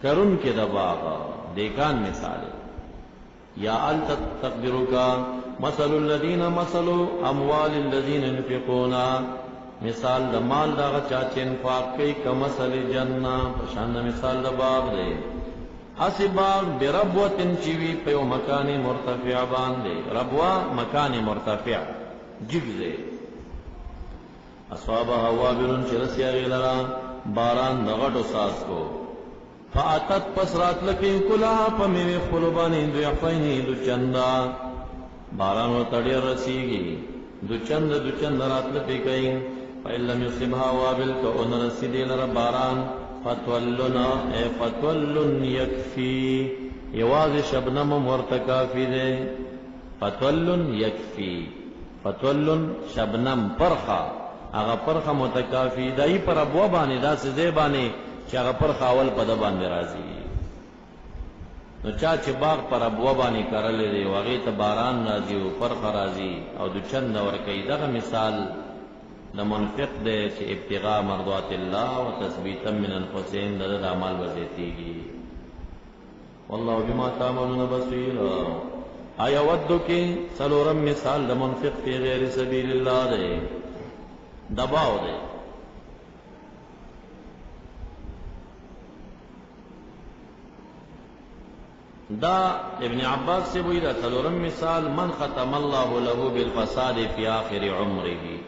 کرون کې د باغ دیکان مثال یا ال تقدیرو کا مثل الذين مثلوا اموال الذين ينفقون مثال د مال دا چا چې انفاق کوي کمثل جنہ پشان مثال د باغ دی اسی باغ بربوتن چوي په یو مکان مرتفع باندې ربوا مکان مرتفع جگزه اصحابها وابل چرسیا غیلرا باران د غټو ساس کو فاتت پسرات لکی کلا پمیوی خلوبانی دو یحفینی دو چندا باران و تڑیر رسیگی دو چند رات لپی کئی فإلم یصبها وابل که ان رسیدی لر باران فتولن یکفی یواز شبنم مرتکافی دے فتولن یکفی فتولن شبنم پرخا اغا پرخا متکافی دائی پر ابوا بانی دا سزے بانی چې هغه پر خاول په د باندې راځي نو چا چې باغ پر ابوا باندې کرلې دی هغې ته باران راځي او پرخه راځي او د چند ورکوي دغه مثال د منفق دی چې ابتغاء مرضات الله و تثبیتا من انفسهم د اعمال وزیتیږي والله بما تعملون بصیر آیا ودو کې څلورم مثال د منفق فی غیر سبیل الله دی دباو دی دا ابن عباس سے وی دا څلورم مثال من ختم الله له بالفساد فی آخر عمره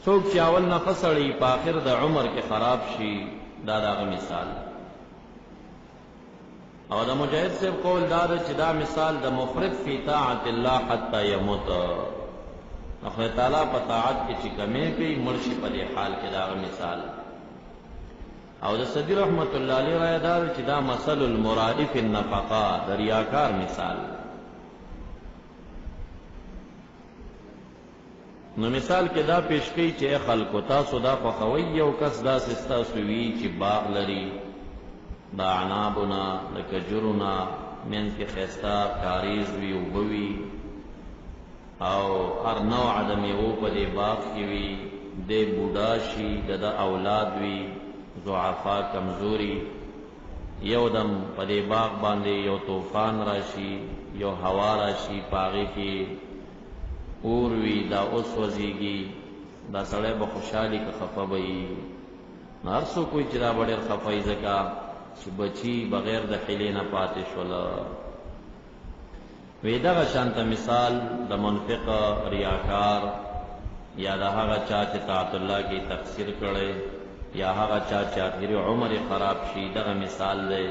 څوک چې اول نه فسړی په آخر د عمر کې خراب شي دا دغه مثال او دا مجاهد سے قول دا چې دا مثال د مفرد فی طاعت الله حتی یموت خدای تعالی په طاعت کې چې کمې کوي مرشي په دې حال کې دا مثال. او د سدی رحمت الله علیه رائے دا چې دا مثل المرائی فی النفقه د ریاکار مثال. نو مثال کې دا پیش کوي چې خلکو تاسو دا خوښوئ یو کس داسې ستاسو وي چې باغ لري د عنابونه د کجورونه منځ کې ښایسته کاریز وي اوبه وي او هر نوع د میوو په دې باغ کې وي دی بوډا شي د اولاد وي ضعفا کمزوري یو دم په دې باغ باندې یو طوفان راشي یو هوا راشي پاغې کې اور وی دا اوس وزیږي دا سړی به خوشحالي که خفه به وي نو هر څوک وایي چې دا به ډېر خفه وي ځکه چې بچي بغیر د حیلې نه پاتې شوله. وی دغه شانته مثال د منفق ریاکار یا د هغه چا چې طاعت الله کې تقصیر کړی یا هغه چا چې آخري عمر خراب شي دغه مثال دی.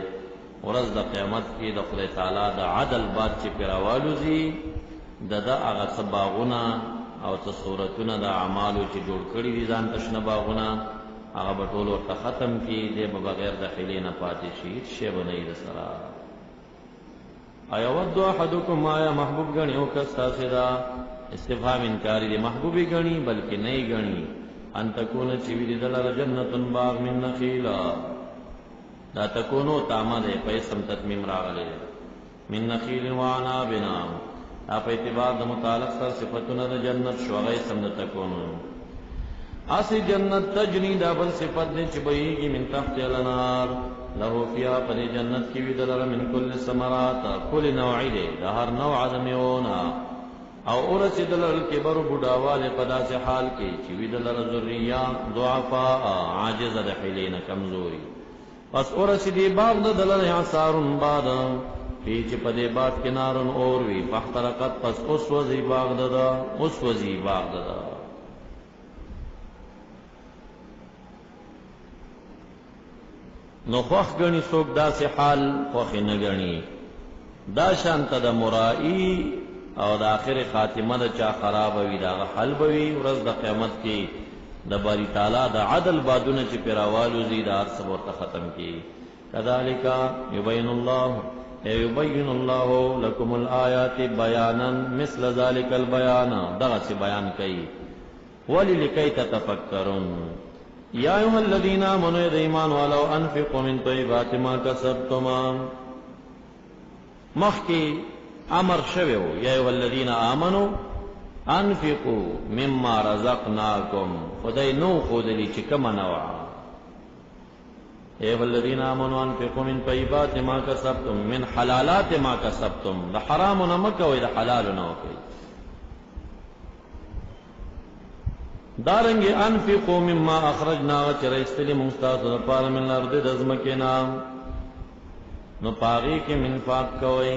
ورځ د قیامت کې د خدای تعالی د عدل باد چې پرې راوالوځي د هغه څه باغونه او څه صورتونه د اعمالو چې جوړ کړي دي ځان ته شنه باغونه هغه به ټول ورته ختم کړي دی به بغیر د حیلې نه پاتې شي هېڅ شی به نه وي درسره. ایود احدکم آیا محبوب ګڼي او کس تاسې دا استفهام انکاري دی محبوبي ګڼي بلکې نه یې ګڼي ان تکونه چې وي د لره جنت باغ من نخیلا دا تکونو تامه دی په اسم تتمیم راغلی من نخیل وعنابنا په اعتبار د متعلق سره صفتونه د جنت شو هغه اسم د تکونو اسی جنت تجنی دا بل صفت دی چې بهیږي من تحت الانهار له فيها پر جنت کی وی دلر من کل ثمرات کل نوع دی د هر نوع د میونا او ورسېدل الکبر بډاواله په داسې حال کې چې وی دلر ذریه ضعفاء عاجز د حیلین کمزوري پس ورسېدي باغ د دلر اعصارن بعد چې په دې باد کنارن اور وی فاحترقت پس اوس وزي باغ ددا اوس وزي باغ ددا. نو خوخ گنی سوک دا سی حال خوخ نگنی دا شانت دا مرائی او دا آخر خاتمه دا چا خراب وی دا حل بوی ورز دا قیامت کی دا باری تعالی دا عدل بادون چی پیراوالو زی دا عرص بورتا ختم کی کذالکا یبین اللہ لکم الآیات بیانا مثل ذالک البیان دا سی بیان کئی ولی لکی تتفکرون یا ایها الذین آمنوا ایمان والو انفقوا من طیبات ما کسبتم مخکی امر شویو یا ایها الذین آمنوا انفقوا مما رزقناکم خدای نو خودلی چې کما نوع ایها الذین آمنوا انفقوا من طیبات ما کسبتم من حلالات ما کسبتم د حرام نه مکوئ د حلال نه وکئ دارنگی انفقو مما اخرجنا چرستلی مستاسو پار من الارد دزمکینا نو پاغی کی منفاق کوئی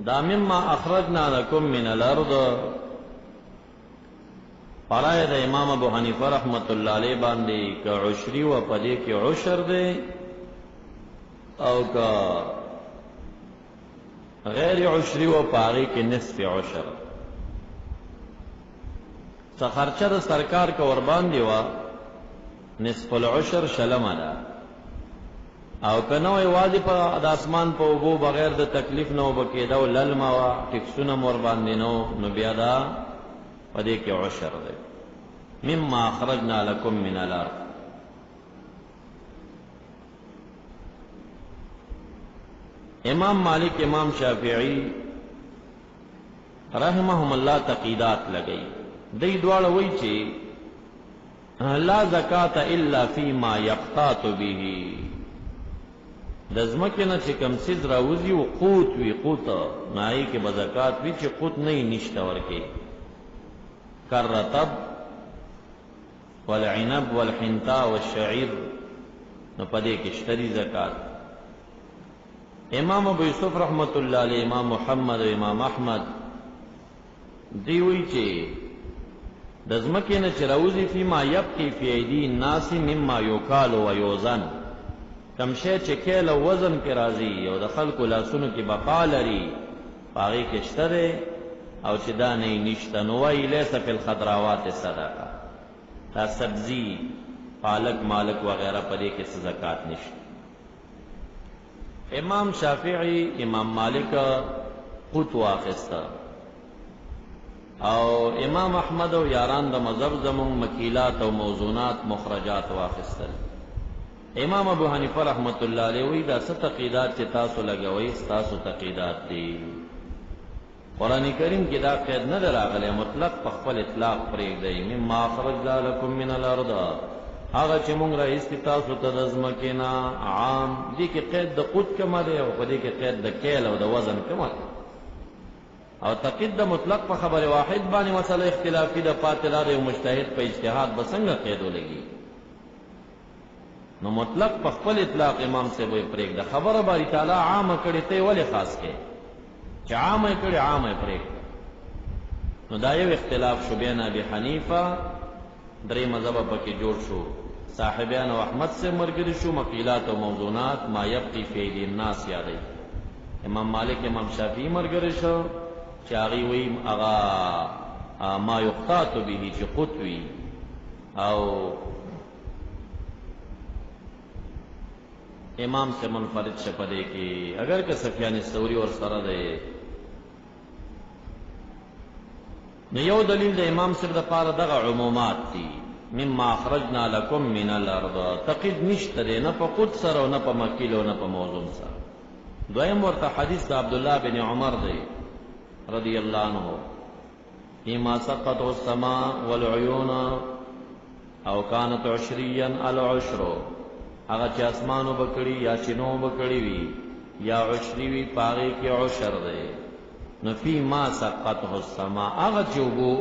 دا مما اخرجنا لکم من الارد پرای دا امام ابو حنیفه رحمت اللہ علیہ باندی که عشری و پدی کی عشر دے او که غیر عشری و پاغی کی نصف عشر خرچه د سرکار کا وربان دیوا نصف العشر شلم دا او کنوی وادی پا د اسمان پا اوبو بغیر د تکلیف نو بکیدو للما و ٹکسونم وربان دینو نو بیادا پدی کی عشر دے مما اخرجنا لکم من الارض. امام مالک امام شافعی رحمهم الله تقیدات لگئی دی دوار وی چی لا زکاة الا فيما یقتات به دزمکینا چی کم سیز راوزی و قوت وی قوت نائی که بزکات وی چی قوت نئی نشتا ورکی کر رطب والعنب والحنطا والشعیر نو پدے کشتری زکات. امام ابو یوسف رحمت اللہ علیہ امام محمد و امام احمد دیوی چی دزمکینا چراوزی فیما یبقی فی ایدی الناس مما یوکال و یوزن کم شے چکیل و وزن کی رازی او د خلق لاسونو کی بقا لري پاغي کې شته دی او چې دا نه نشته نو وایي لیس فی الخضراوات صدقه، دا سبزی پالک مالک وغیرہ په دې کې څه زکات نشته. امام شافعی امام مالک قوت واخسته او امام احمد او یاران د مذهب زمون مکیلات او موزونات مخرجات واخستل. امام ابو حنیفه رحمت الله علیه وی دا ست تقیدات چې تاسو لګوي تاسو تقیدات دي. قران کریم کې دا قید نه راغلی مطلق په خپل اطلاق پرېږدي. مما خرجنا لكم من الارض، هغه چې موږ را ایستي تاسو ته د ځمکې نه عام دي کې قید د قوت کما دی او په دې کې قید د کیل او د وزن کما دی. او تقید د مطلق په خبر واحد باندې مسله اختلافي د پاتلار او مجتهد په اجتهاد بسنګ قید ولګي. نو مطلق په خپل اطلاق امام سے وې پرېږ د خبره باری تعالی عام کړي ته ولې خاص کې چې عام کړي عام پرېږ. نو دا یو اختلاف شو بین ابي حنیفه درې مذهب پکې جوړ شو. صاحبان او احمد سے مرګري شو مقیلات او موضوعات ما يبقي في دين الناس یادي. امام مالک امام شافعی مرګري شو چې هغه وی هغه ما یقطات به چې قطوي او امام سے منفرد شپدے کی اگر کہ سفیان ثوری اور سره ده. نو یو دلیل د امام صاحب د پاره دغه عمومات دي مما اخرجنا لكم من الارض، تقید نشته ده نه په قد سره او نه په مکیل او نه په موضوع سره. دویم ورته حدیث د عبد الله بن عمر دی رضی الله عنه فيما سقط السماء والعيون او كانت عشريا العشر، هغه چې اسمانو بکړي یا چینو بکړي وي یا عشری وي پاغه کې عشر دی. نو فی ما سقطه السماء هغه چې وګو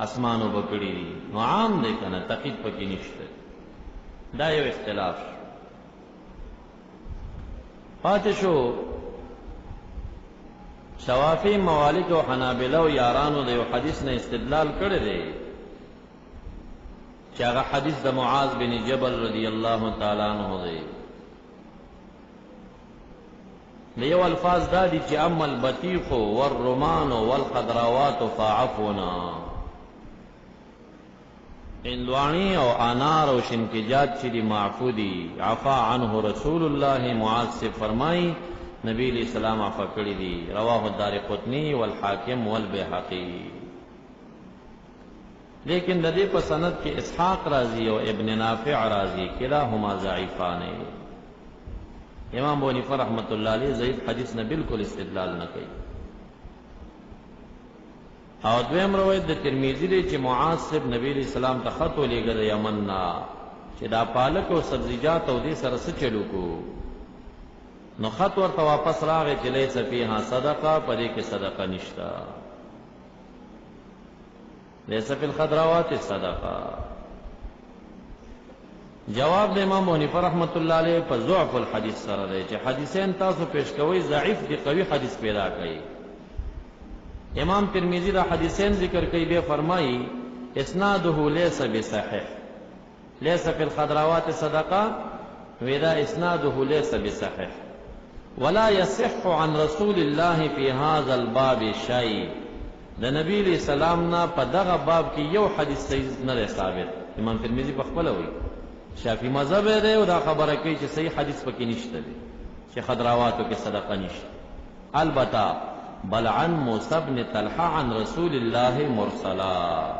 اسمانو بکړي دي نو عام دی کنه تقید پکې نشته. دا یو اختلاف پاتې شو. شوافی موالک او حنابلہ او یارانو د یو حدیث نه استدلال کړی دی چې هغه حدیث د معاذ بن جبل رضی الله تعالی عنہ دی. لیو الفاظ دا دي چې اما البطیخ والرمان والخضراوات فعفونا، اندوانی او انار او شنکجات چې دی معفو دي عفا عنه رسول الله. معاذ سے فرمای نبی علیہ السلام عفا کړی دي. رواه الدارقطنی والحاکم والبیهقی. لیکن د دې په سند کې اسحاق رازی او ابن نافع رازی کلاهما ضعیفان. امام ابو حنیفه رحمۃ اللہ علیہ ضعیف حدیث نه بالکل استدلال نه کوي. او دویم روایت د ترمذی دی چې معاذ صاحب نبی علیہ السلام ته خط ولېږه د یمن نه چې دا پالک او سبزیجات او دې سره څه چلو کو. نو خط ورته واپس راغی چې لیس فیها صدقه، پدې کې صدقه نشتا. لیس فی الخضراوات صدقه. جواب د امام ابو حنیفه رحمۃ اللہ علیہ په ضعف الحدیث سره دی چې حدیثین تاسو پیش کوي ضعیف دي قوي حدیث پیدا کوي. امام ترمذی دا حدیثین ذکر کوي به فرمایي اسناده لیس بصحیح. لیس فی الخضراوات صدقه ودا اسناده لیس بصحیح ولا يصح عن رسول الله في هذا الباب شيء. د نبی علیہ السلام نه په دغه باب کې یو حدیث صحیح نه ثابت. امام ترمذی په خپل وایي شافعی مذهب دی او دا خبره کوي چې صحیح حدیث پکې نشته دی چې خضراواتو کې صدقه نشته. البته بل عن موسی بن طلحه عن رسول الله مرسلا.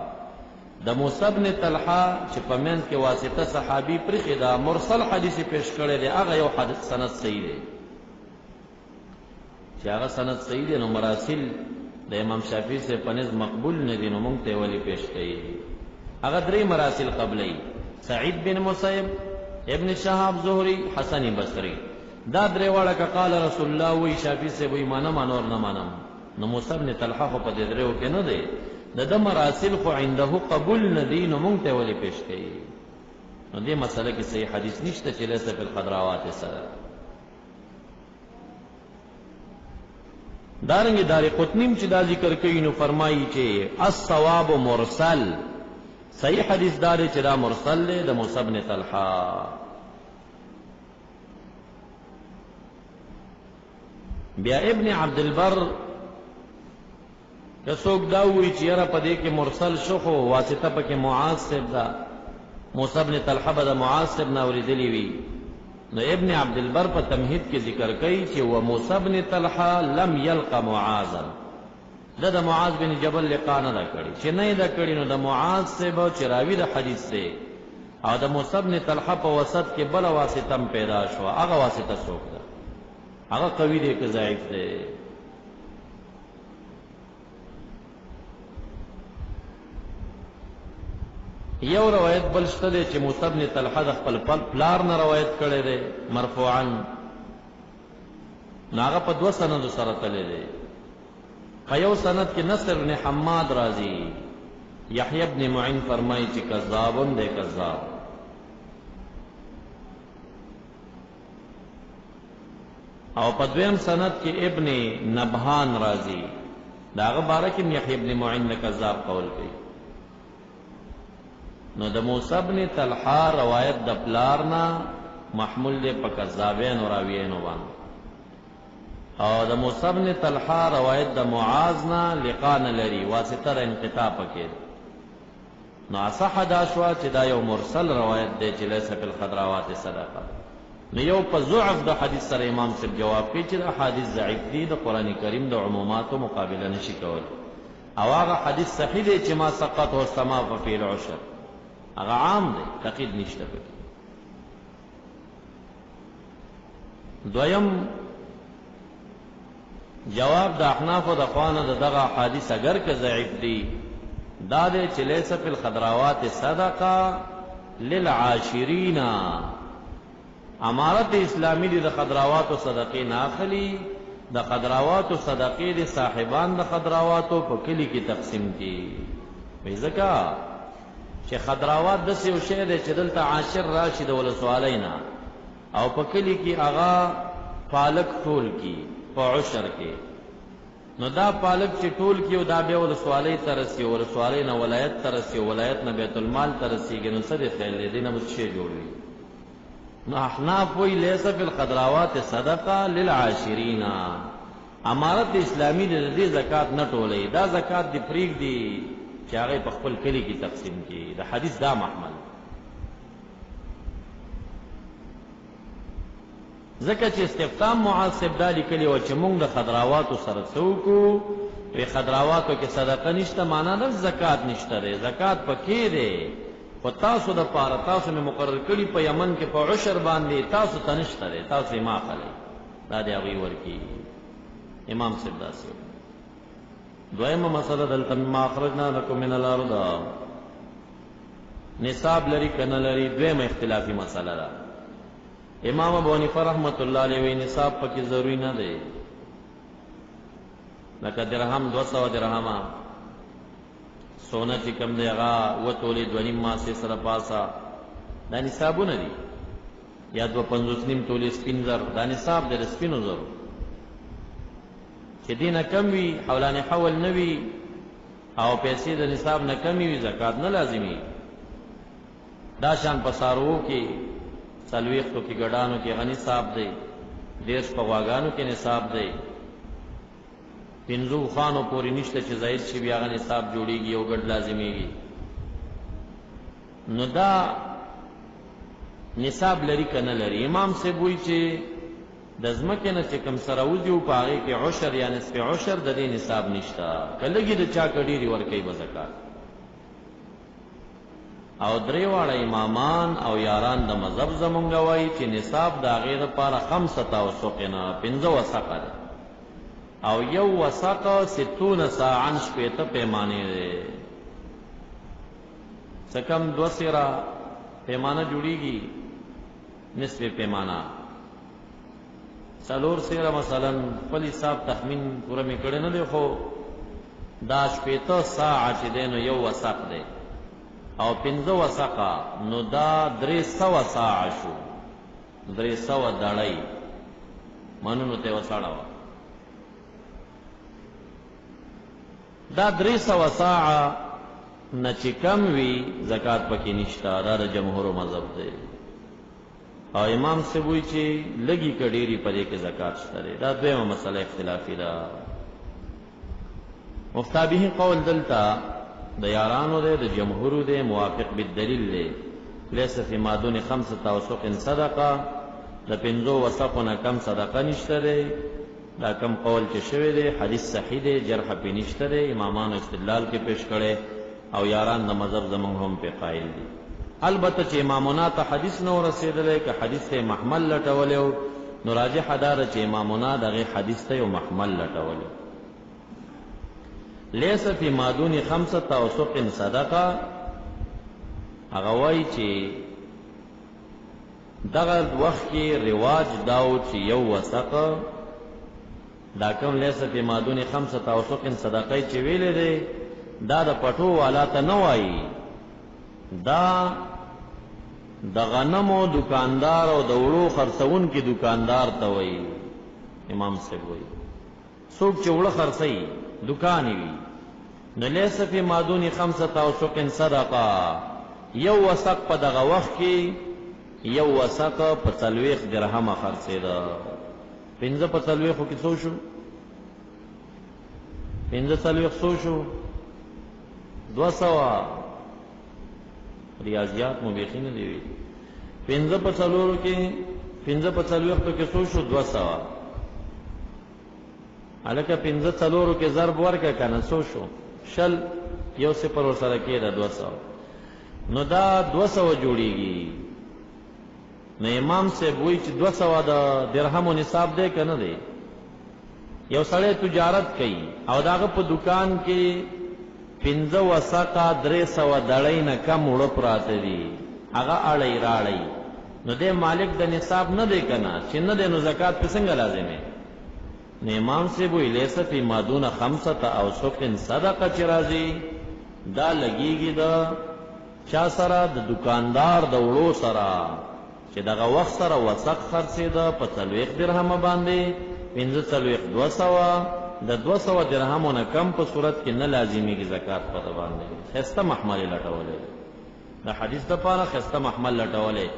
د موسی بن طلحه چې په منځ کې واسطه صحابي پرې دا مرسل حدیث پیش کړی دی هغه یو حدیث سند صحیح دی چې هغه سند صحیح دی. نو مراسل د امام شافعی سے پنځ مقبول نه دي نو مونږ ته ولی پیش کړي. هغه درې مراسل قبلی سعید بن مسیب ابن شهاب زهری حسن بصری دا درې واړه قال رسول الله وی شافعی سے وی مانم انور نه مانم. نو موسی بن طلحه په دې درو کې نه دی د مراسل خو عنده قبول نه دي نو مونږ ته ولی پیش کړي. نو دې مسله کې صحیح حدیث نشته چې لیس فی الخضراوات سره. دارنګ دارقطنی چې دا ذکر کوي نو فرمایي چې الصواب مرسل. صحیح حدیث دار چې دا مرسل دی د موسی بن طلحه. بیا ابن عبد البر که څوک دا وایي چې یاره په دې کې مرسل شو خو واسطه پکې معاذ صاحب ده، موسی بن طلحه به د معاذ صاحب نه اورېدلې وي، نو ابن عبد البر په تمهید کې ذکر کوي چې و موسی بن طلحه لم یلق معاذا، د معاذ بن جبل لقا نه ده کړي، چې نه ده کړي نو د معاذ صاحب چې راوي د حدیث دی او د موسی بن طلحه په وسط کې بل واسطه پیدا شو، هغه واسطه څوک ده؟ هغه قوي دی که ضعیف دی؟ یو روایت بل شته دی چې موسی بن طلحه د خپل پلار نه روایت کړی دی مرفوعا، نو هغه په 2 سندو سره تللی دی. په یو سند کې نصر بن حماد راځي، یحیی بن معین فرمایي چې کذابون دی کذاب. او په دویم سند کې ابن نبهان راځي، دا هغه باره کې یحیی بن معین د کذاب قول کوي. نو د موسی بن طلحه روایت د پلارنا محمول دی په کذابین او راویینو باندې، او د موسی بن طلحه روایت د معاذ نه لقا نه لري، واسطه د انقطاع پکې. نو اصح دا شو چې دا یو مرسل روایت دی چې لیس فی الخضراوات صدقه. نو یو په ضعف د حدیث سره امام صاحب جواب کوي چې دا حدیث ضعیف دی، د قران کریم د عموماتو مقابله نشي کول، او هغه حدیث صحیح دی چې ما سقط او سما فی العشر، هغه عام دی، تقید نشته پکې. دویم جواب د احناف او د خوانه دغه حدیث اگر که ضعیف دی، دا دی چې لیس فی الخضراوات صدقه للعاشرین، امارت اسلامی دی د خضراوات او صدقې نه اخلي، د خضراوات او صدقې د صاحبان د خضراوات په کلی کې تقسیم کی. وی ځکه چې خضراوات داسې یو شی دی چې دلته عاشر راشي د ولسوالینا او په کلی کې هغه پالک ټول کی په عشر کې، نو دا پالک چې ټول کی او دا بیا ولسوالی ته رسي، ولسوالی نه ولایت ته رسي، ولایت نه بیت المال ته رسیږي، نو څه دی خیال دی؟ دې نه به شی جوړوي. نو احناف وی لیس فی الخضراوات صدقه للعاشرین، امارت اسلامی دې زکات نه ټولې، دا زکات دی پریک دی چې هغه په خپل کلی کې تقسیم کی. د حدیث دا محمل ځکه چې استفتام معاذ صاحب دا لیکلی و چې موږ د خضراواتو سره څوکو په خضراواتو کې صدقه نشته، معنا نه زکات نشته دی، زکات پکې دی، خو تاسو د پاره تاسو مې مقرر کړي په یمن کې په عشر باندې، تاسو ته نشته دی، تاسو یې ما اخلئ، دا دی هغوی ورکي. امام صاحب داسې. دویمه مسله دلته ما اخرجنا لکم من الارض، نصاب لري کنه لري، دویمه اختلافي مسله ده. امام ابو حنیفه رحمت الله علیه وی نصاب پکې ضروری نه دی، لکه درهم 200 درهمه سونه چې کم دی هغه و تولې 2.5 ماسې سره پاسا، دا نصابونه دي، یا 2.5 تولې سپین زر، دا نصاب دی د سپینو زرو. چې دینه کم وي حولان حول نه وي او پیسې د نصاب نه کم وي، زکات نه لازمي. دا شان په سارو کې، څلوېښتو کې، ګډانو کې هغه نصاب دی، 10 په غواګانو کې نصاب دی، 5 خانو پورې نشته چې زائد شي بیا هغه نصاب جوړیږي او ګډ لازمیږي. نو دا نصاب لري کنه لري؟ امام صاحب وایي چې د ځمکې نه چې کوم سره وځي په هغې کې عشر یا نصف عشر د دې نصاب نشته، که لږې د چا که ډېرې ورکوي به زکات. او درې واړه امامان او یاران د مذهب زمونږ وایي چې نصاب د هغې دپاره 5 وسقونه 5 وسقه ده، او یو وسقه 60 ساعا 60 پیمانې دی، څه کم 2 سیره پیمانه جوړیږي، نصف پیمانه 4 سیره مثلا خپل حساب تخمین پوره مې کړی نه دی، خو دا 60 ساعه چې دی نو یو وسق دی، او 5 وسقه نو دا 300 ساعه شو، 300 دړۍ منونو ته وساړه. دا 300 ساعه نه چې کم وي زکات پکې نشته، دا د جمهور مذهب دی. او امام سے وی چې لګي کډيري پدې کې زکات شته. دا دویمه مسله اختلافي ده. مفتابه قول دلتا د یارانو ده، د جمهور ده، موافق بالدلیل ده. لیس فی ما دون 5 اوسق صدقه، د 5 وسقونه کم صدقه نشته ده. دا کم قول چې شوی دی حدیث صحیح دی، جرح پې نشته دی، امامانو استدلال کې پیش کړي او یاران د مذهب زمونږ هم پې قایل دي. البته چې امامونا ته حدیث نه ورسېدلی، که حدیث ته محمل لټولی نو راجحه دا ده چې امامونا دغې حدیث ته یو محمل لټولی. لیس فی ما دون 5 اوسق صدقه، هغه وایي چې دغه وخت کې رواج داو چې یو وسق دا کوم لیس فی ما دون 5 اوسق صدقه چې ویلې دی دا د پټو والا ته نه وایي، دا د غنمو دکاندار او د وړو خرڅون کې دکاندار ته وایي. امام صاحب وایي څوک چې وړه خرڅي دکان وي نو لیس فی ما دون 5 اوسق صدقه، یو وسق په دغه وخت کې یو وسق په 40 درهم خرڅېده. 5 په 40 کې څو شو؟ 45 څو شو؟ 200. ریاضیات مو بیخي نه دی وی. 5 په 40 کې 5 په 40 کې څو شو؟ 200. الکه 5 40 کې ضرب ورکه کنه څو شو؟ شل یو صفر ور سره کېده 200. نو دا 200 جوړیږي. نو امام سے وایي چې 200 د درهمو نصاب دی کنه دی. یو سړی تجارت کوي او داغه په دکان کې 5 وسقه 300 دړۍ نه کم وړه پراته دي، هغه اړی راړی، نو د مالک د نصاب نه دی کنه چې نه دی، نو زکات په څنګه لازمه؟ نو امام سے وایي لیس فی ما دون 5 اوسق صدقه چې راځي دا لګیږي د چا سره؟ د دکاندار د وړو سره چې دغه وخت سره وسق خرڅېده په 40 درهم باندې. 45 200 د 200 درهمو نه کم په صورت کې نه لازمیږي زکات په ده باندې. خسته محمل لټولې د حدیث دپاره، خسته محمل لټولې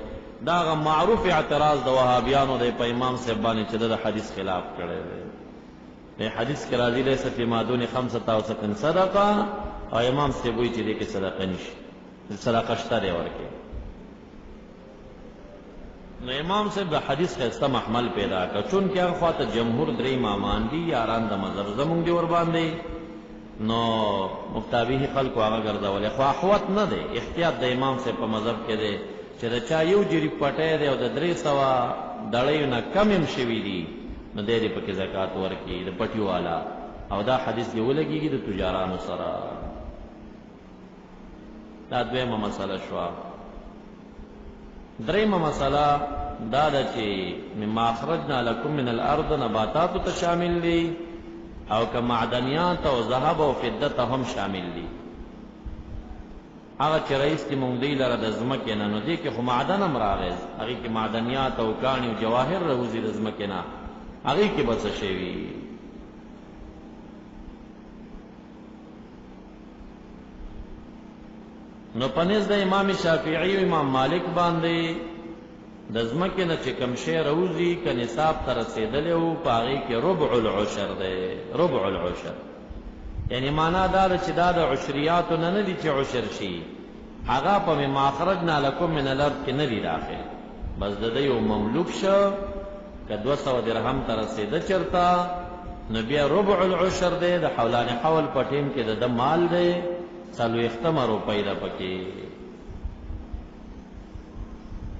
دا هغه معروف اعتراض د وهابیانو دی په امام صاحب باندې چې د حدیث خلاف کړی دی. د حدیث کې راځي لیس فی ما دون 5 اوسق صدقه، او امام صاحب وایي چې دې کې صدقه نشي، صدقه شته دی ورکې. نو امام صاحب د حدیث خسته محمل پیدا کړ، چون کې هغه خواته جمهور درې امامان دي یاران د مذهب زمونږ دی ور باندې، نو مفتابه خلکو هغه ګرځولې. خو احوط نه دی، احتیاط د امام صاحب په مذهب کې دی چې د چا یو جری پټی دی او د 300 دړیو نه کم هم شوي دي نو دی پکې زکات ورکړي د پټي والا، او دا حدیث کې ولګېږي د تجارانو سره. دا دویمه مسله شوه. دریمه مسله دا ده چې مما اخرجنا لکم من الارض نباتاتو ته شامل دي، او که معدنیات او ذهب او فضه ته هم شامل دي. هغه چې رئیس دی مونږ دی لره د ځمکې نه، نو دی کې خو معدن هم راغی، هغې کې معدنیات او کاڼي او جواهر راوځي د ځمکې نه، هغې کې به څه شوي؟ نو پنځ د امام شافعی او امام مالک باندې د ځمکې نه چې کم شی راوځي که نصاب ته رسېدلی و په هغې کې ربع العشر دی. ربع العشر یعنی معنا دا ده چې دا د عشریاتو نه دي چې عشر شي، هغه په مما اخرجنا لکم من الارض کې نه دي داخل. بس د ده یو مملوک شه که 200 درهم ته رسېده چېرته نو بیا ربع العشر دی، د حولان حول په ټیم کې د ده مال دی 40 روپۍ ده پکې.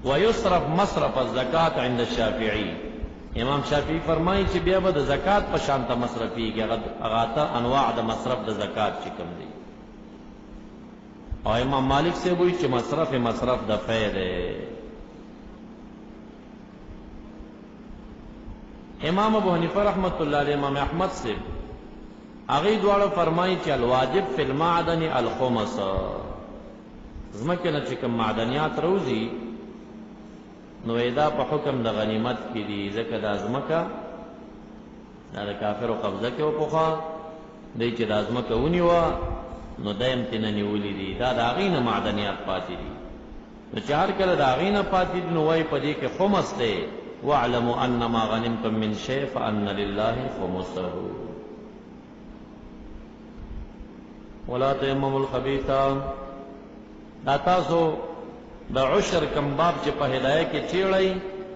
ويصرف مصرف الزکات عند الشافعي، امام شافعی فرمایي چې بیا به د زکات په شان ته مصرفېږي، هغه ته انواع د مصرف د زکات چې کوم دي. او امام مالک صاحب وایي چې مصرف د فی دی. امام ابو حنیفه رحمت الله علیه، امام احمد صاحب هغې دواړه فرمایي چې الواجب فی المعدن الخمس، ځمکې نه چې کوم معدنیات روځي نو دا په حکم د غنیمت کې دي، ځکه دا ځمکه دا د کافرو قبضه کې و پخوا، دی چې دا ځمکه ونیوه نو دی هم ترې نه نیولي دي، دا د هغې نه معدنیات پاتې دي. نو چې هر کله د هغې نه پاتې دي نو وایي په دې کې خمس دی واعلموا انما غنمتم من شیء فان لله خمسه ولا تیمموا الخبیث. دا تاسو د عشر کم باب چې په هدایه کې چیړئ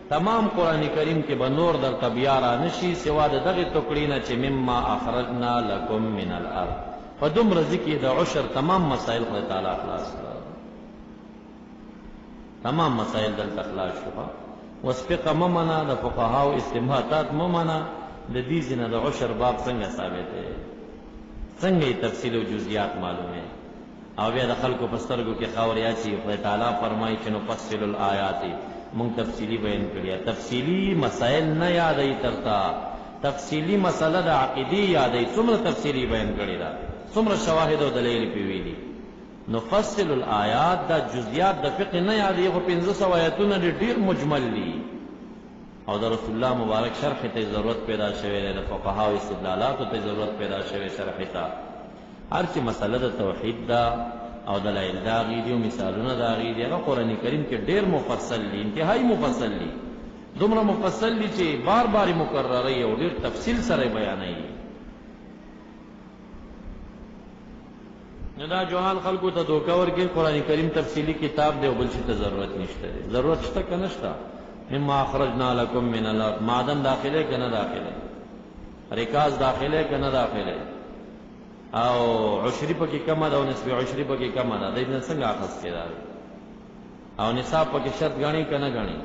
تمام قرآن کریم کې به نور درته بیا را نشي سوا د دغې ټوکړې نه چې مما اخرجنا لکم من الارض. په دومره ځکه د عشر تمام مسائل خدای تعالی خلاص کړه، تمام مسائل دلته خلاص شوه. اوس فقه مه منه، د فقهاو استنباطات مه منه، د دې ځینه د عشر باب څنګه ثابت دی، څنګه یې تفصیل او جزئیات معلومه او بیا د خلکو په سترګو کې خاورې اچي. خدای تعالی فرمایي چې نفصل الآیات مونږ تفصیلی بیان کړی، تفصیلی مسائل نه یادای ترتا، تفصیلی مسله د عقیدې یادای، څومره تفصیلی بیان کړی دا، څومره شواهد او دلایل پی ویلي. نفصل الآیات دا جزئیات د فقه نه یادای، خو 500 آیاتونه ډیر مجمل دي او د رسول الله مبارک شرح ته ضرورت پیدا شوه، د فقهاو استدلالات ته ضرورت پیدا شوه شرح ته. هر چې مسله د توحید دا او دلایل دا غیدی او مثالونه دا غیدی، هغه قرآن کریم کې ډیر مفصل دي، انتهایی مفصل دي، دومره مفصل دي چې بار بار مکرره او ډیر تفصیل سره بیانوي. نو دا جوهان خلکو ته دوکا ورکړي قرآن کریم تفصیلی کتاب دی او بل شي ته ضرورت نشته، ضرورت شته که نشته. مما اخرجنا لکم من الارض، معدن داخله که نه داخله، رکاز داخله که نه داخله، او عشری پکې کم ده او نسبی عشری پکې کم ده، د دې څنګه اخذ کېدای او نصاب پکې شرط غني کنه غني.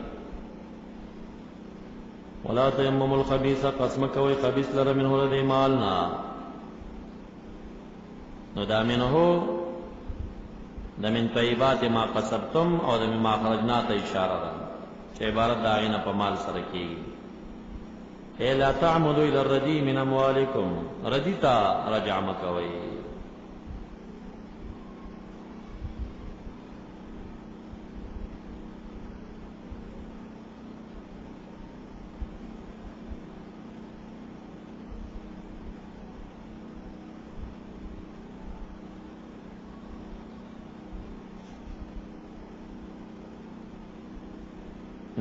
ولا تیمموا الخبيث، قسم کوي خبيث لره منه له مالنا. نو دا منه د من طیبات ما قصبتم او د مما خرجنا ته اشاره ده چې عبارت دا غینه په مال سره کېږي. لا تعمدوا الى الردی من اموالکم، ردی تا رجع مکوي.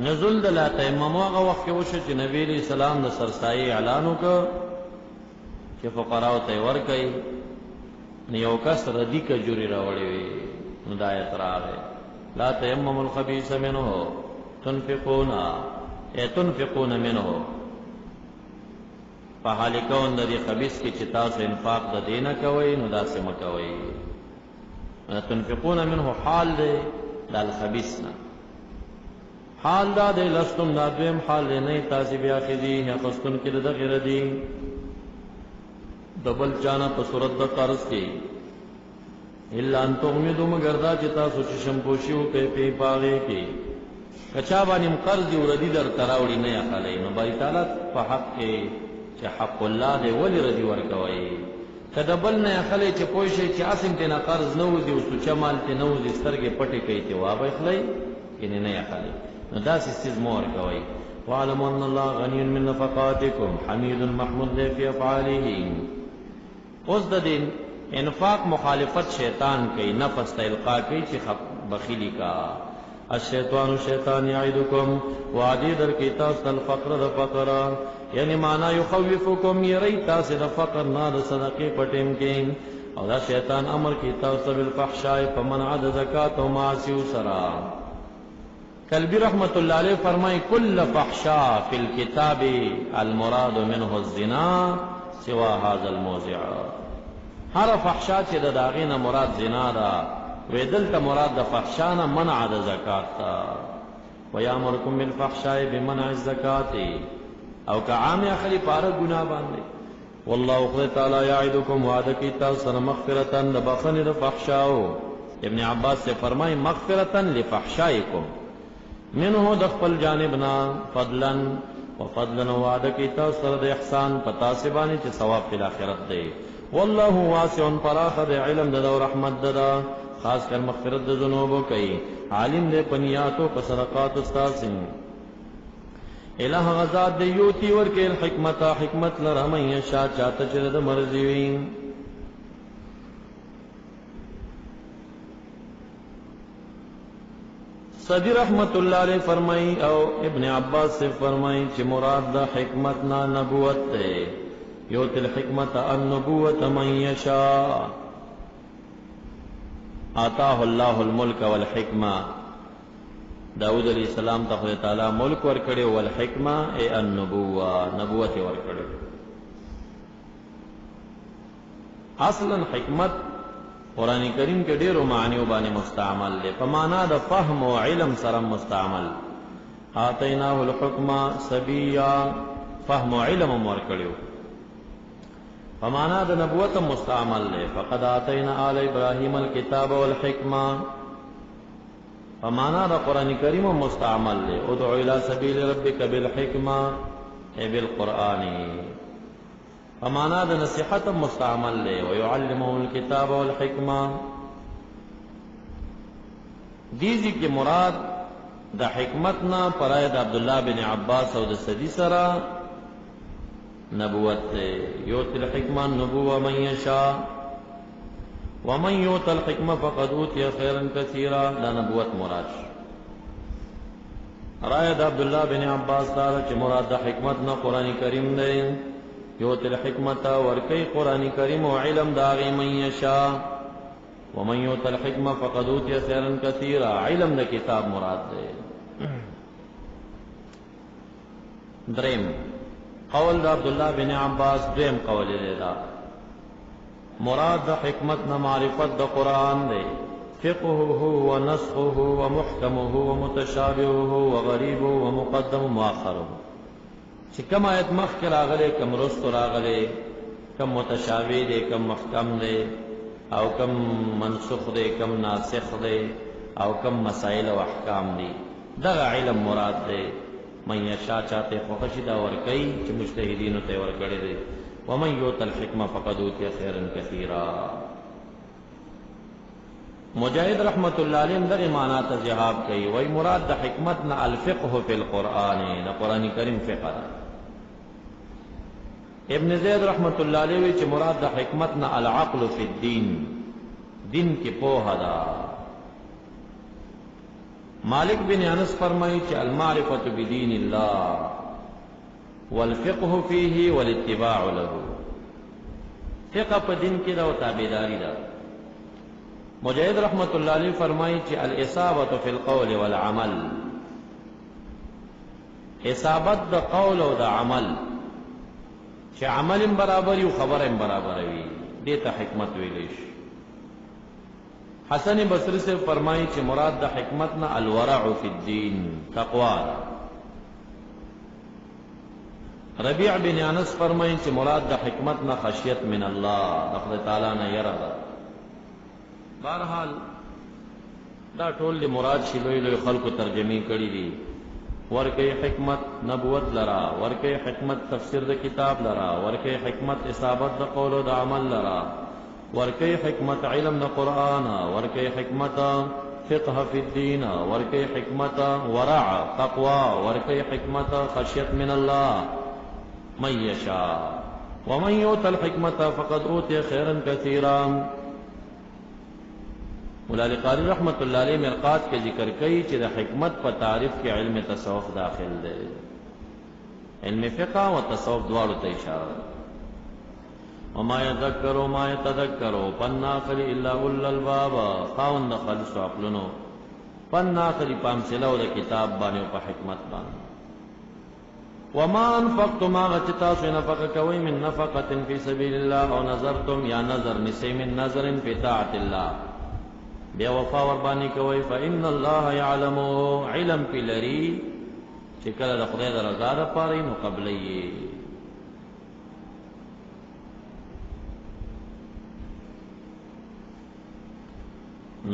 نزول د لا تیمم هغه وخت کې وشو چې نبی علیہ السلام د سرسایي اعلان وکړ چې فقراو ته ورکړي. نو یو کس ردی کجوري راوړې وي، نو دا آیت راغی لا تیمم الخبیث منه تنفقون منه، په حال کون د دې خبیث کې چې تاسو انفاق د دینه کوئ نو داسې مه کوئ. تنفقون منه حال دی د الخبیث نه، حال دا دی لستم دا دویم حال دی نه تاسې بیا خذي اخذتون کې د غیر دی دبل چانا په صورت د قرض کې الا ان تغمدوا مگر دا چې تاسو چې شمپوشي وکړئ په پاغې کې کچا باندې قرض وردی در تراوړي نه اخلي. نو باری تعالی په حق کې چې حق الله دی ولې ردی ورکوي، کله بل نه اخلي چې پوه شي چې اسیم ته نه قرض نه وځي او سوچ مال ته نه وځي سترګې پټې کوي ته وابه اخلي کینه نه اخلي. نو داسې سیز مور کوي. وعلم ان الله غنی من نفقاتکم حمید محمود فی افعاله. اوس د دین انفاق مخالفت شیطان کوي، نفس ته القا کوي چې بخیلی کا. الشیطان شیطان یعدکم وعدی در کی تاسو الفقر د فقر، یعنی معنا یخوفکم یری تاسو د فقر نه د صدقې پټیم کې، او دا شیطان امر کی تاسو بالفحشاء فمنع د زکات او معاصی سرا. کلبی رحمت اللہ علیہ فرمائی کل فحشاء فی الكتاب المراد منه الزنا سوا هذا الموضع، ہر فحشاء چې د داغینه مراد زنا دا ویدلته مراد د فحشاء منع د زکات تا. ویامرکم بالفحشاء بمنع الزکات، او که عام اخلی پاره گناہ باندې. والله خدای تعالی یعدکم وعده کی تاسو مغفرتا د بخنه د فحشاء. ابن عباس سے فرمائی مغفرتا لفحشائکم منه د خپل جانبنا فضلا وفضلا وعده کی تاسو د احسان پتا سی باندې چې ثواب په آخرت دی. والله واسع فراخ د علم د رحمت د خاص کر مغفرت د ذنوب کوي، عالم دې پنیاتو په صدقات استاد الہ غزاد دی یوتی ورکه الحکمت حکمت لرمه شا چاته چې د مرضی وي. صدی رحمت اللہ علیہ فرمائی او ابن عباس سے فرمائی چې مراد دا حکمت نا نبوت تے یوت الحکمت النبوت من یشاء آتاه اللہ الملک والحکمہ داود علیہ السلام ته خدای تعالی ملک ورکړي او الحکمه ای النبوه نبوت ورکړي. اصلا حکمت قران کریم کې ډېرو معنیو باندې مستعمل دی، په معنا د فهم او علم سره مستعمل. آتیناه الحکمه سبیا فهم او علم ورکړي، په معنا د نبوت مستعمل دی. فقد آتینا آل ابراهیم الکتاب والحکمه فمانا دا قرآن کریم مستعمل لے. ادعو الى سبیل ربک بالحکمہ اے بالقرآن فمانا دا نصیحت مستعمل لے. ویعلمہ الکتاب والحکمہ دیزی کی مراد دا حکمتنا پرائے دا عبداللہ بن عباس او دا صدی سرا نبوت لے. یوت الحکمہ النبوہ من یشاء ومن یوت الحکمہ فقد اوتی خیرا کثیرا دا نبوت مراد. رائد عبداللہ بن عباس دارا چی مراد دا حکمت نا قرآن کریم دے. یوت الحکمتا ورکی قرآن کریم و علم داغی من یشا ومن یوت الحکمہ فقد اوتی خیرا کثیرا علم دا کتاب مراد دے. درم قول دا عبداللہ بن عباس درم قول دے دا مراد دا حکمت نا معرفت دا قرآن دے. فقهه و نسخه و محکمه و متشابهه و غریبه و مقدم و مؤخره. چی کم آیت مخک راغلے کم رست راغلے کم متشابه دے کم محکم دے او کم منسخ دے کم ناسخ دے او کم مسائل و احکام دے. دا علم مراد دے. من یشاء چاہتے خوخشی دا ورکی چی مجتہدینو تے ورکڑے دے. ومن یوت الحکمہ فقد اوتی خیرا کثیرا. مجاہد رحمت اللہ علیہ اندر معنات ذہاب کئی وی مراد دا حکمت نا الفقہ فی القرآن نا قرآن کریم فقہ دا. ابن زید رحمت اللہ علیہ وی چی مراد دا حکمت نا العقل فی الدین دین کی پوہ دا. مالک بن انس فرمائی چی المعرفت بدین اللہ والفقہ فیہ والاتباع له. فقہ پا دین کی دا و تابداری دا. مجاہد رحمت اللہ علیہ فرمائی چی الاصابت فی القول والعمل اصابت دا قول و دا عمل چی عمل برابری و خبر برابروی دیتا حکمت ویلیش. حسن بصری سے فرمائی چی مراد دا حکمتنا الورع فی الدین تقوی. ربیع بن انس فرمائی چی مراد دا حکمتنا خشیت من اللہ خدای تعالی نا یرا. بہرحال دا ټول دی مراد شی لوی لوی خلق ترجمی کړي دي. ورکی حکمت نبوت لرا، ورکی حکمت تفسیر دا کتاب لرا، ورکی حکمت اصابت دا قول دا عمل لرا، ورکی حکمت علم دا قرآن، ورکی حکمت فقہ فی الدین، ورکی حکمت ورع تقوی، ورکی حکمت خشیت من اللہ من یشاء ومن یؤت الحکمت فقد اوتی خیرا کثیرا. مولانا قاری رحمت اللہ علیہ مرقات کے ذکر کئی چی دا حکمت پر تعریف کے علم تصوف داخل دے. علم فقہ و تصوف دوارو تا اشارہ. وما یذکرو ما یتذکرو پناخلی الا اول البابا خاون دا خلص و عقلنو پناخلی پامسلو دا کتاب بانے و پا حکمت بانے. وما انفقتم آغا چتاسو نفق کوئی من نفقت فی سبیل اللہ او نظرتم یا نظر نسی من نظر فی طاعت اللہ بے وفا وربانی کوئی فإن اللہ یعلمو علم پی لری چکل دا خدای دا رضا دا پاری نو قبلی.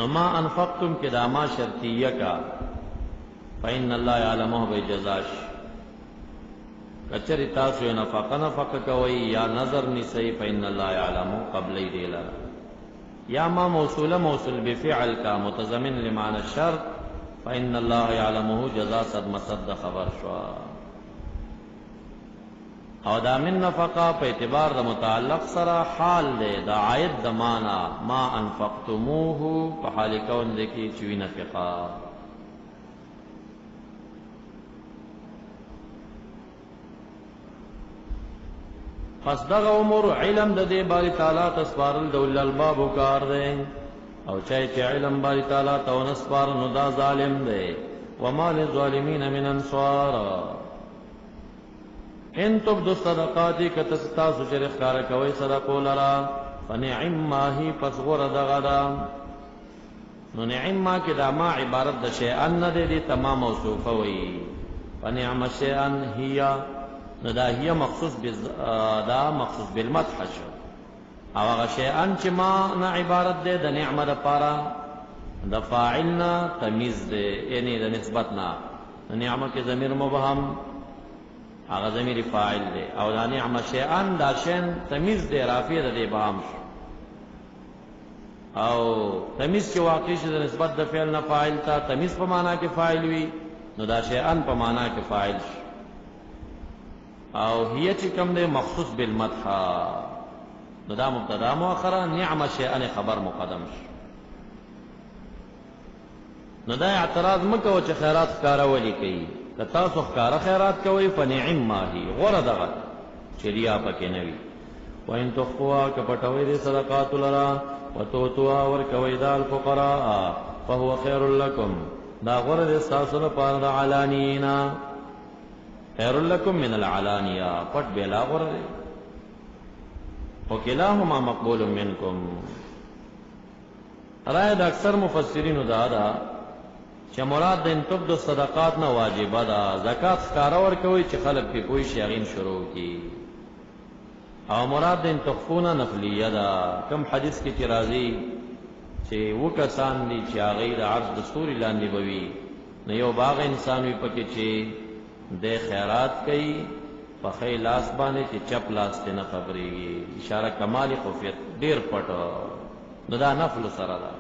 نما انفقتم کی داما شرطیہ کا فإن اللہ یعلمو بے جزاش. کچر تاسو نفق کوئی یا نظر نسی فإن اللہ یعلمو قبلی دیلا. یا ما موصول موصول بفعل کا متضمن لمعنى الشرط فإن اللہ یعلمه جزا صد مصد خبر شوا. او دا من نفقا پا اعتبار دا متعلق سرا حال دے دا عائد دا مانا ما انفقتموه پا حال کون دے کی چوی نفقا. پس دغه امور علم د دې باری تعالی تسپارل د اول الباب کار دی او چې علم باری تعالی ته ونسپار نو دا ظالم دی وما للظالمین من انصار ان تبدوا الصدقات کتستاسو چې ښکار کوي صدقو لرا فنعم ما هی پس غره دغه دا نو نعم ما کې دا ما عبارت د شیئا نه دی تمام موصوفه وي فنعم شیئا هي نو دا هي مخصوص دا مخصوص بالمدح شو او هغه شیئا چې ما نه عبارت دی د نعمه لپاره د فاعلنا تمیز دی یعنی د نسبت نه نعمه کې ضمیر مبهم هغه ضمیر فاعل دی او دا نعمه شیئا دا شین تمیز دی رافع د ابهام شو او تمیز چې واقع شي د نسبت د فعل نه فاعل ته تمیز په معنا کې فاعل وي نو دا شیئا په معنا کې فاعل شي او هي چې کوم دی مخصوص بالمدح نو دا مبتدا مؤخره نعمه شیئا خبر مقدم شي نو دا اعتراض مکو چې خیرات ښکارا ولي کوي که تاسو ښکارا خیرات کوي فنعم ما هي غره دغه چې ریا پکې نه وي وان تخفوا کپټوي دې صدقات لرا وتوتوا ورکوي د الفقراء فهو خير لكم دا غره دې تاسو لپاره د علانینا خير لكم من العلانيه پټ بلا غره وکلاهما مقبول منکم رائے د اکثر مفسرین دا چې مراد د تبدو صدقات نه واجبه ده زکات ښکارا ورکوي چې خلک په کوئی شیغین شروع کی او مراد د تخفونه نفلیه ده کوم حدیث کې چې راځي چې وکسان دي چې هغه د عرض د سوري لاندې بوي نو یو باغ انسان وي پکې چې د خیرات کوي په خی لاس باندې چې چپ لاس ته نه خبريږي اشاره کمال خفیت ډیر پټ نو دا نفل سره ده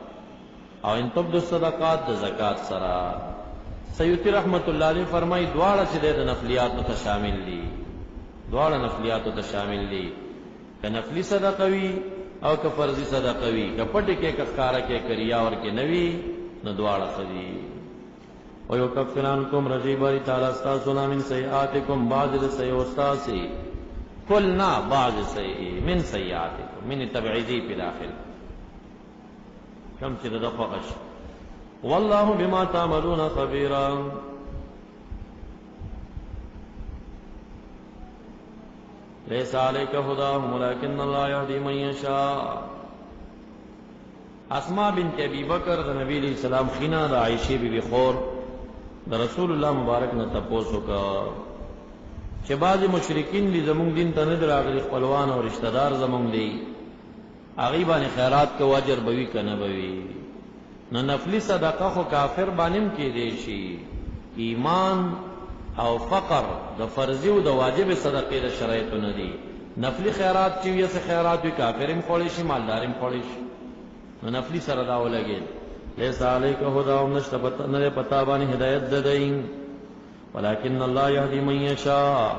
او ان تبدو الصدقات د زکات سره سیوطی رحمت الله علیه فرمای دواړه چې د نفلیات ته شامل دي دواړه نفلیات ته شامل دي که نفلی صدقه وی او که فرضی صدقه وی که پټ کې کخکارا کې کریا ور کې نوی نو دواړه خدي او یو کفرانکم رجیباری تعالی استاسونا من سیئاتکم بعض السیئات قلنا بعض سیئ من سیئاتکم من تبعیدی په داخل کم چې د خوښ والله بما تعملون خبيرا ليس عليك هداهم ولكن الله يهدي من يشاء اسماء بنت ابي بکر د نبی علیہ السلام خینا د عائشہ بی خور د رسول الله مبارک نه تاسو کا چې بعض مشرکین دي زمونږ دین ته نه دراغلي خپلوان او رشتہ دار زمونږ دي هغه باندې خیرات کو اجر بوي کنه بوي نو نفلی صدقه خو کافر باندې کې دي شي ایمان او فقر د فرضي او د واجب صدقې د شرایطو نه دي نفلی خیرات چې یې څه خیرات وي کافرم خولې شي مالدارم خولې شي نو نفلی سره دا ولګي ليس عليك هداهم نشتبت نه پتا باندې هدایت دداین ولكن الله يهدي من يشاء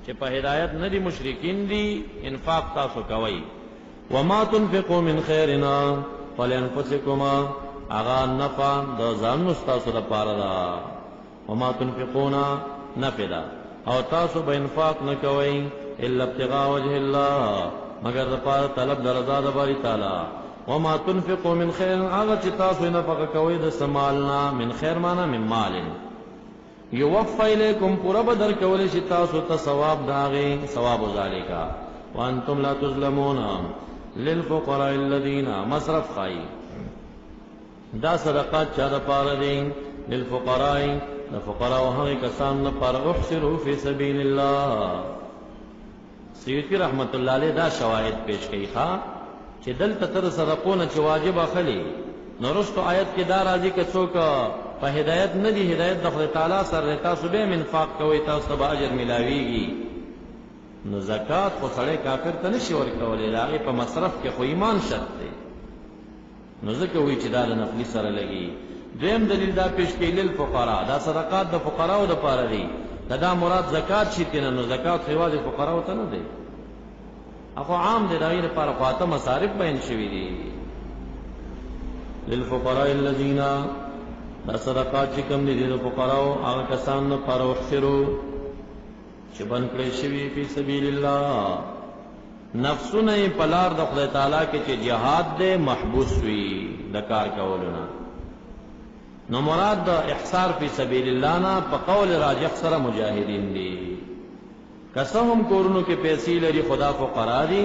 چې په هدایت نه دي مشرکین دي انفاق تاسو کوي وما تنفقوا من خيرنا فلانفسكم اغا نفع د ځان تاسو لپاره دا وما تنفقون نفدا او تاسو به انفاق نه کوئ الا ابتغاء وجه الله مگر د پاره طلب د رضا د باری تعالی وما تنفقوا من خير اغا چې تاسو نفقه کوئ د سمالنا من خیر معنا من مال یوفى الیکم پورا بدر کول شي تاسو ته ثواب داغه ثواب ذالک وانتم لا تظلمون للفقراء الذين مصرف خای دا صدقات چا د پاره دي للفقراء الفقراء وهغه کسان نه پر احسروا فی سبیل الله سیوطی رحمت الله علیه دا شواهد پیش کړي ښا چې دلته تر صدقونه چې واجب اخلي نورستو آیت کې دا راځي چې څوک په هدایت نه دی هدایت د خدای تعالی سره تاسو به منفاق کوئ تاسو به اجر ملاويږي نو زکات خو سړی کافر ته نشي ورکولای هغه په مصرف کې خو ایمان شرط دی نو ځکه وی چې دا د نفلی سره لګي دویم دلیل دا پیش کړي للفقراء دا صدقات د فقراو د پاره دي دا مراد زکات شي کنه نو زکات خو واجب فقراو ته نه دی اخو عام دی دغه لپاره خاطه مصارف بیان شوی دي للفقراء الذين دا صدقات چې کوم دي د فقراو هغه کسان نه پر وخرو چې بن کړی شوی فی سبیل الله نفسونه په لار د خدای تعالی کې چې جهاد دې محبوس وي د کار کولونه. نو مراد د احصار فی سبیل الله نه په قول راجح سره مجاهدین دي. کسهم کورونو کې پیسې لري خدا فقرا دي،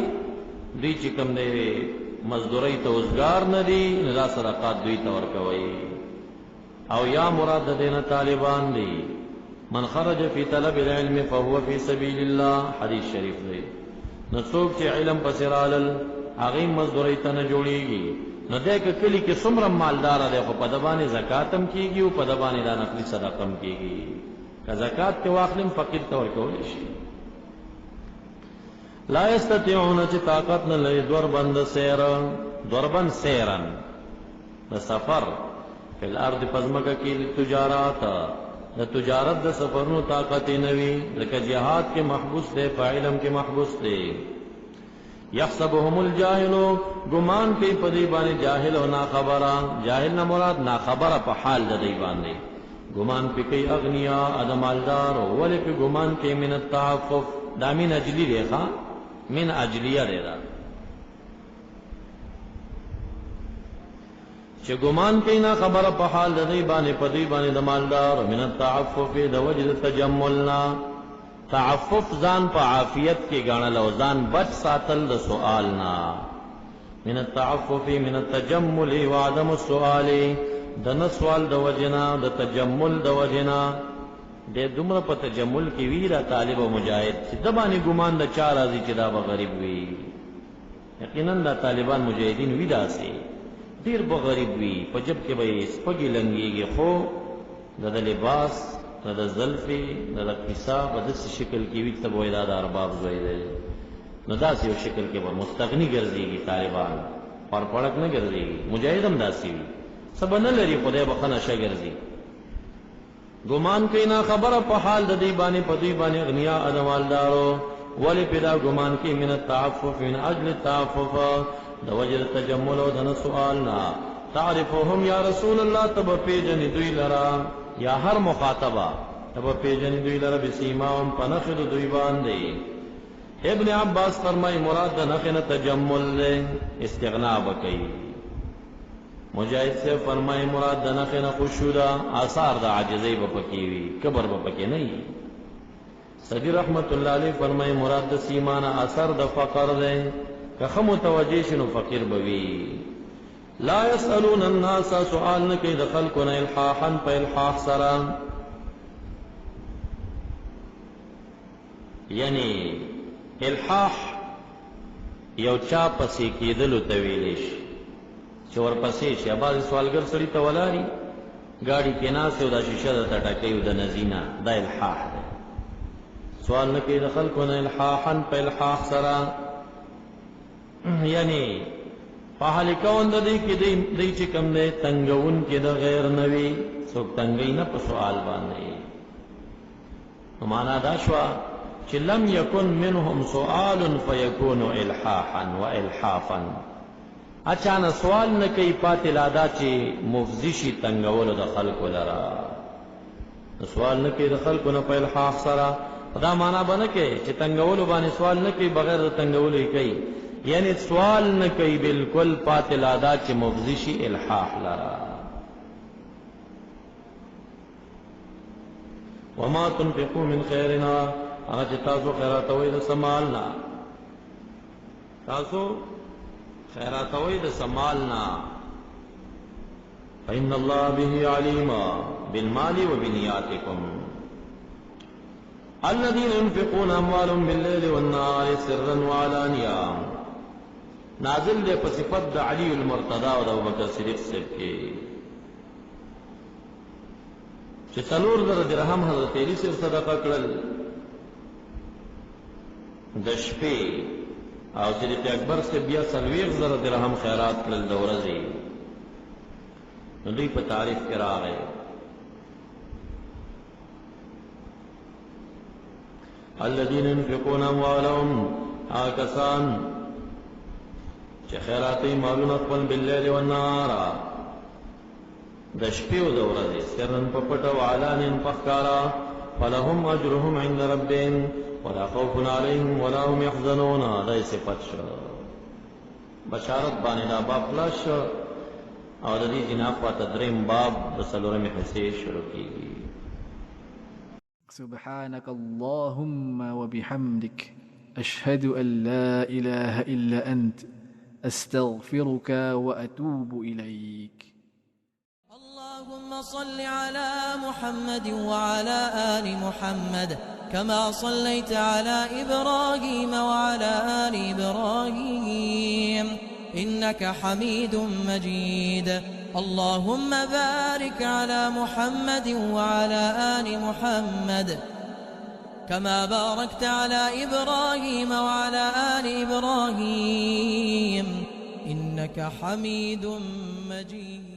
دوی چې کوم دی مزدوري ته اوزګار نه دي، نه دا صدقات دوی ته ورکوي. او یا مراد د دینه طالبان دي. من خرج فی طلب العلم فهو فی سبیل الله حدیث شریف دی. نو څوک چې علم پسې رالل هغه مزدوري ته نه جوړیږي. نو دغه کلی کې څومره مالدار دی خو په دبانې زکات هم کیږي او په دبانې دا نقلی صدقه هم کیږي. که زکات ته واخلم فقیر ته ورکول شي. لا یستطيعون چې طاقت نه لري ضربن سیرن د سفر فی الارض پزمکه کې تجارت د تجارت د سفرونو طاقت نه وي، لکه جهاد کې محبوس دی، په علم کې محبوس دی. یحسبهم الجاهل ګمان کوي په دې باندې جاهل او ناخبره. جاهل نه مراد ناخبره په حال د دې باندې ګمان کوي. اغنیا ادمالدار ولې په ګمان کې من التعفف دا من اجلی دی ښا من اجلیه دی دا چې ګمان کوي نه خبره په حال د دې باندې په دې باندې د مالدار من التعفف د وجد تجملنا. تعفف ځان په عافیت کې ګڼل او ځان بچ ساتل د سوال نه. من التعفف من التجمل وعدم السؤال د نه سوال د وجنا د تجمل د وجنا. د دومره په تجمل کې ویرا طالب او مجاهد چې د باندې ګمان د چا راځي چې دا به غریب وي. یقینا د طالبان مجاهدین وی داسي ډیر به غریب وي، په جب کې به سپږی لنګيږي، خو د لباس د زلفي د قصا په داسې شکل کې وي ته وای دا د ارباب زوی دی. نو داسې یو شکل کې به مستغنی ګرځيږي طالبان، پر پړک نه ګرځيږي. مجاهد هم داسې وي، سب نه لري خدای بخنه شي ګرځي. ګمان کوي نه خبره په حال د دې باندې په دې باندې اغنیا ادمالدارو ولی پیدا ګمان کوي من التعفف من اجل التعفف د وجه تجمل او د سوال نه. تعرفهم یا رسول الله تب پیجن دوی لرا یا هر مخاطبه تب پیجن دوی لرا بسیماهم پنخد دوی باندې. ابن عباس فرمای مراد د نخنه تجمل استغنا وکي. مجاهد سے فرمائے مراد د نخنه خشوع آثار د عاجزی په پکې وي، کبر په پکې نه وي. صدی رحمت الله علیه فرمائے مراد د سیمانه اثر د فقر ده، که متوجه شنو فقیر بوي. لا يسألون الناس سؤال نه کوي د خلقونه الحاحا په الحاح سره، یعنی الحاح یو چا پسې کېدلو ته ویل شي چې ورپسې شي. بعضې سوالګر سړي ته ولاړي ګاډي کې ناست او دا شیشه درته ټکوي او د نزینه دا الحاح دی. سوال نه کوي د خلقونه الحاحا په الحاح سره، یعنی په حال کون د دې کې دی چې کوم دی تنګون کې د غیر نوي څوک تنګي نه په سوال باندې. نو معنا دا شوه چې لم یکن منهم سؤال فیکون الحاحا والحافا. اچانه سوال نه کوي پاتې لادا چې مفضی شي تنګولو د خلکو لرا. سوال نه کوي د خلکو نه په الحاح سره، دا معنا باندې کې چې تنګولو باندې سوال نه کوي بغیر د تنګولو یې کوي، یعنی سوال نه کوي بالکل پاتې لادا چې مفضی شي الحاح لرا. وما تنفقوا من خيرنا هغه چې تاسو خیراتوي د سمالنا، تاسو خیراتوي د سمالنا. فإن الله به عليم بالمال وبنياتكم الذين ينفقون أموالهم بالليل والنهار سرا وعلانية. نازل دے په صفت د علی المرتضی او د ابوبکر صدیق صاحب کې چې 4,000 درهم حضرت علی صاحب صدقه کړل د شپې، او صدیق اکبر صاحب بیا 40,000 درهم خیرات کړل د ورځې. نو دوی په تعریف کې راغی. الذين ينفقون اموالهم آکسان چې خیراتی مالونه خپل باللیل والنهار د شپې او د ورځې سرن په پټه او علانین په ښکارا فلهم أجرهم عند ربهم ولا خوف عليهم ولا هم يحزنون. دا صفت شو بشارت باندې دا باب خلاص شو او د دې جناب په تدریم باب د څلورمې حصے شروع کیږي. سبحانك اللهم وبحمدك أشهد أن لا إله إلا أنت أستغفرك وأتوب إليك. اللهم صل على محمد وعلى آل محمد كما صليت على إبراهيم وعلى آل إبراهيم إنك حميد مجيد. اللهم بارك على محمد وعلى آل محمد كما باركت على إبراهيم وعلى آل إبراهيم إنك حميد مجيد.